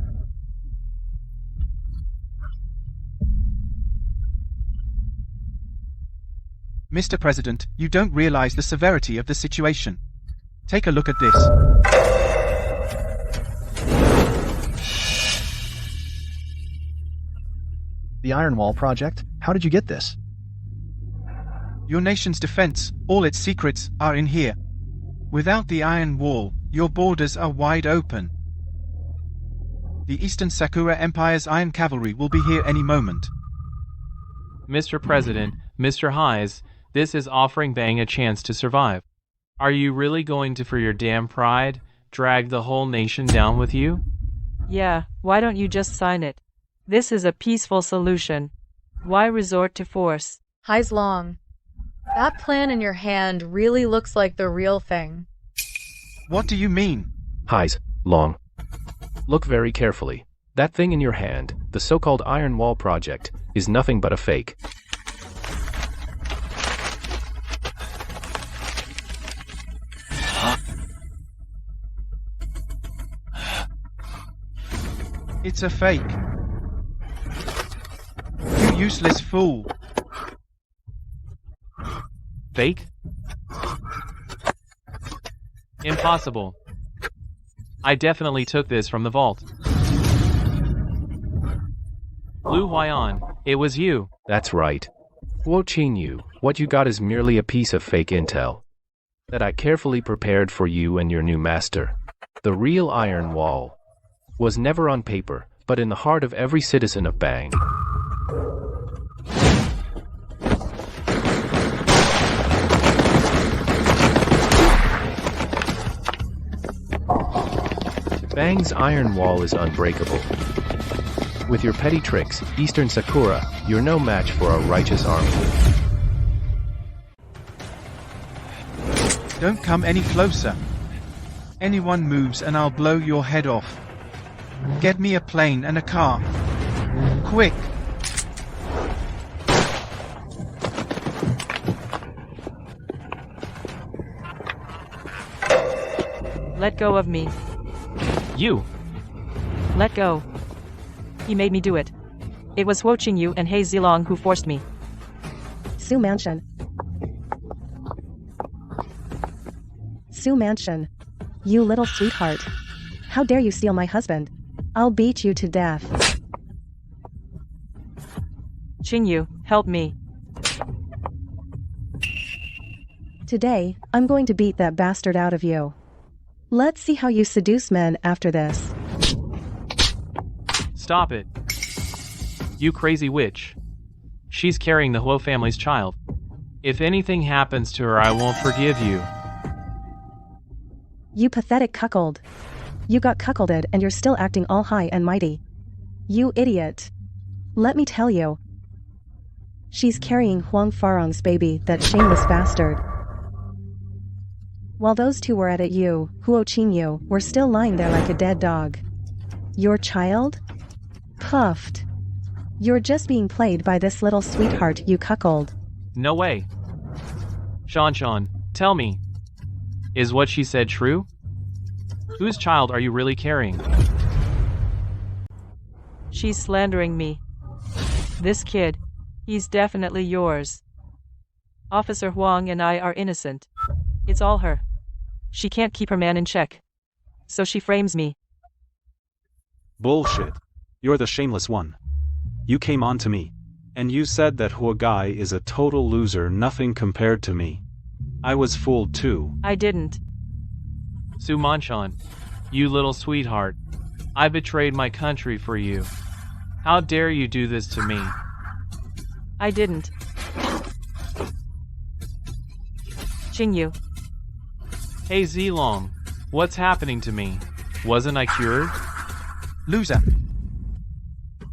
Speaker 7: Mr. President, you don't realize the severity of the situation. Take a look at this.
Speaker 15: The Iron Wall project? How did you get this?
Speaker 7: Your nation's defense, all its secrets, are in here. Without the Iron Wall, your borders are wide open. The Eastern Sakura Empire's Iron Cavalry will be here any moment.
Speaker 4: Mr. President, Mr. Hayes, this is offering Bang a chance to survive. Are you really going to, for your damn pride, drag the whole nation down with you?
Speaker 3: Yeah, why don't you just sign it? This is a peaceful solution. Why resort to force?
Speaker 1: Hayes Long, that plan in your hand really looks like the real thing.
Speaker 7: What do you mean?
Speaker 11: Hayes Long. Look very carefully. That thing in your hand, the so-called Iron Wall project, is nothing but a fake.
Speaker 7: It's a fake. You useless fool.
Speaker 4: Fake? Impossible. I definitely took this from the vault. Lu Huaiyan, it was you.
Speaker 11: That's right. Huo Qingyu, what you got is merely a piece of fake intel that I carefully prepared for you and your new master. The real Iron Wall was never on paper, but in the heart of every citizen of Bang. Bang's Iron Wall is unbreakable. With your petty tricks, Eastern Sakura, you're no match for a righteous army.
Speaker 7: Don't come any closer. Anyone moves and I'll blow your head off. Get me a plane and a car. Quick!
Speaker 3: Let go of me.
Speaker 4: You!
Speaker 3: Let go. He made me do it. It was Huo Qingyu and He Zilong who forced me.
Speaker 2: Su Mansion. Su Mansion. You little sweetheart. How dare you steal my husband? I'll beat you to death.
Speaker 3: Qingyu, help me.
Speaker 2: Today, I'm going to beat that bastard out of you. Let's see how you seduce men after this.
Speaker 4: Stop it. You crazy witch. She's carrying the Huo family's child. If anything happens to her, I won't forgive you.
Speaker 2: You pathetic cuckold. You got cuckolded and you're still acting all high and mighty. You idiot. Let me tell you. She's carrying Huang Farong's baby, that shameless bastard. While those two were at it, you, Huo Qingyu, were still lying there like a dead dog. Your child? Puffed. You're just being played by this little sweetheart, you cuckold.
Speaker 4: No way. Shan, tell me. Is what she said true? Whose child are you really carrying?
Speaker 3: She's slandering me. This kid, he's definitely yours. Officer Huang and I are innocent. It's all her. She can't keep her man in check. So she frames me.
Speaker 14: Bullshit. You're the shameless one. You came on to me. And you said that Huagai is a total loser, nothing compared to me. I was fooled too.
Speaker 3: I didn't.
Speaker 4: Su Manchan, you little sweetheart. I betrayed my country for you. How dare you do this to me?
Speaker 3: I didn't. Qingyu.
Speaker 4: Hey Zilong, what's happening to me? Wasn't I cured?
Speaker 7: Loser.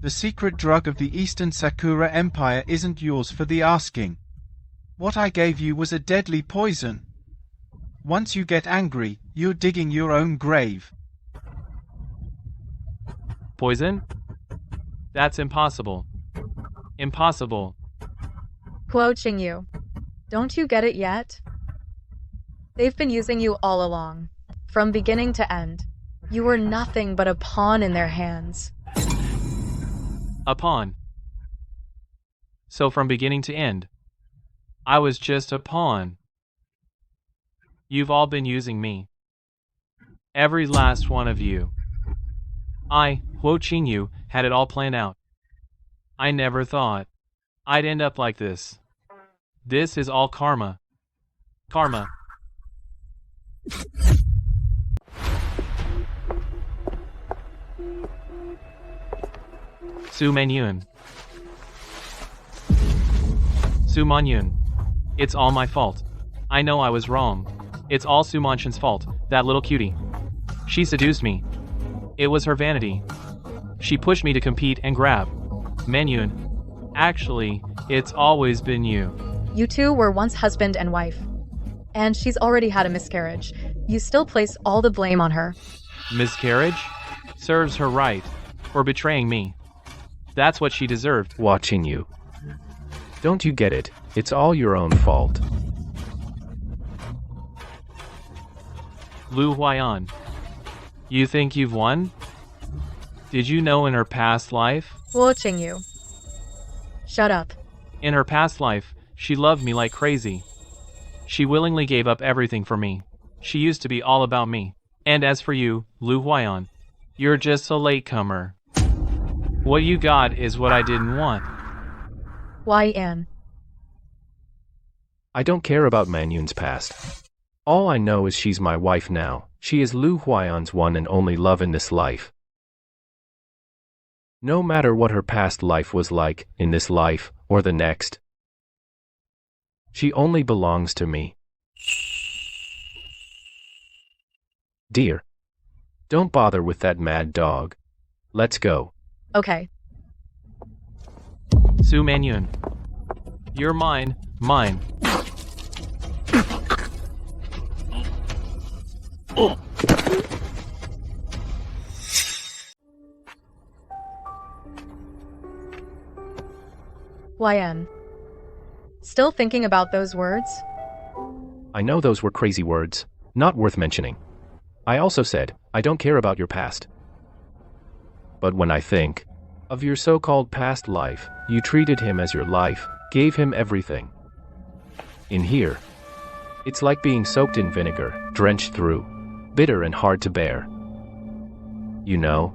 Speaker 7: The secret drug of the Eastern Sakura Empire isn't yours for the asking. What I gave you was a deadly poison. Once you get angry, you're digging your own grave.
Speaker 4: Poison? That's impossible. Impossible.
Speaker 1: Huo Qingyu, don't you get it yet? They've been using you all along, from beginning to end. You were nothing but a pawn in their hands.
Speaker 4: A pawn. So from beginning to end, I was just a pawn. You've all been using me. Every last one of you. I, Huo Qingyu, had it all planned out. I never thought I'd end up like this. This is all karma. Karma. Su Manyun. Su Manyun. It's all my fault. I know I was wrong. It's all Su Manchan's fault, that little cutie. She seduced me. It was her vanity. She pushed me to compete and grab. Manyun. Actually, it's always been you.
Speaker 1: You two were once husband and wife. And she's already had a miscarriage. You still place all the blame on her.
Speaker 4: Miscarriage? Serves her right. For betraying me. That's what she deserved.
Speaker 11: Watching you. Don't you get it? It's all your own fault.
Speaker 4: Lu Huayan. You think you've won? Did you know in her past life?
Speaker 1: Huo Qingyu. Shut up.
Speaker 4: In her past life, she loved me like crazy. She willingly gave up everything for me. She used to be all about me. And as for you, Lu Huayan, you're just a latecomer. What you got is what I didn't want.
Speaker 1: Yan.
Speaker 11: I don't care about Manyun's past. All I know is she's my wife now. She is Lu Huayan's one and only love in this life. No matter what her past life was like, in this life, or the next. She only belongs to me. Dear. Don't bother with that mad dog. Let's go.
Speaker 1: Okay.
Speaker 4: Su Manyun. You're mine, mine.
Speaker 1: Yan. Still thinking about those words?
Speaker 11: I know those were crazy words, not worth mentioning. I also said, I don't care about your past. But when I think of your so-called past life, you treated him as your life, gave him everything. In here, it's like being soaked in vinegar, drenched through, bitter and hard to bear. You know?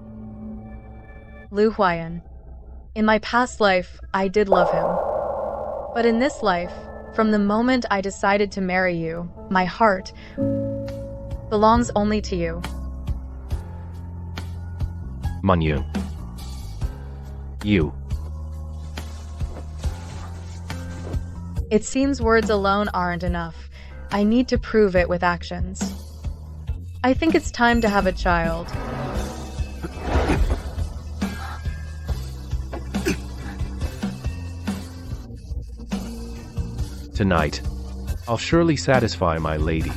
Speaker 1: Lu Huayan. In my past life, I did love him. But in this life, from the moment I decided to marry you, my heart belongs only to you.
Speaker 11: Manyun. You.
Speaker 1: It seems words alone aren't enough. I need to prove it with actions. I think it's time to have a child.
Speaker 11: Tonight, I'll surely satisfy my lady.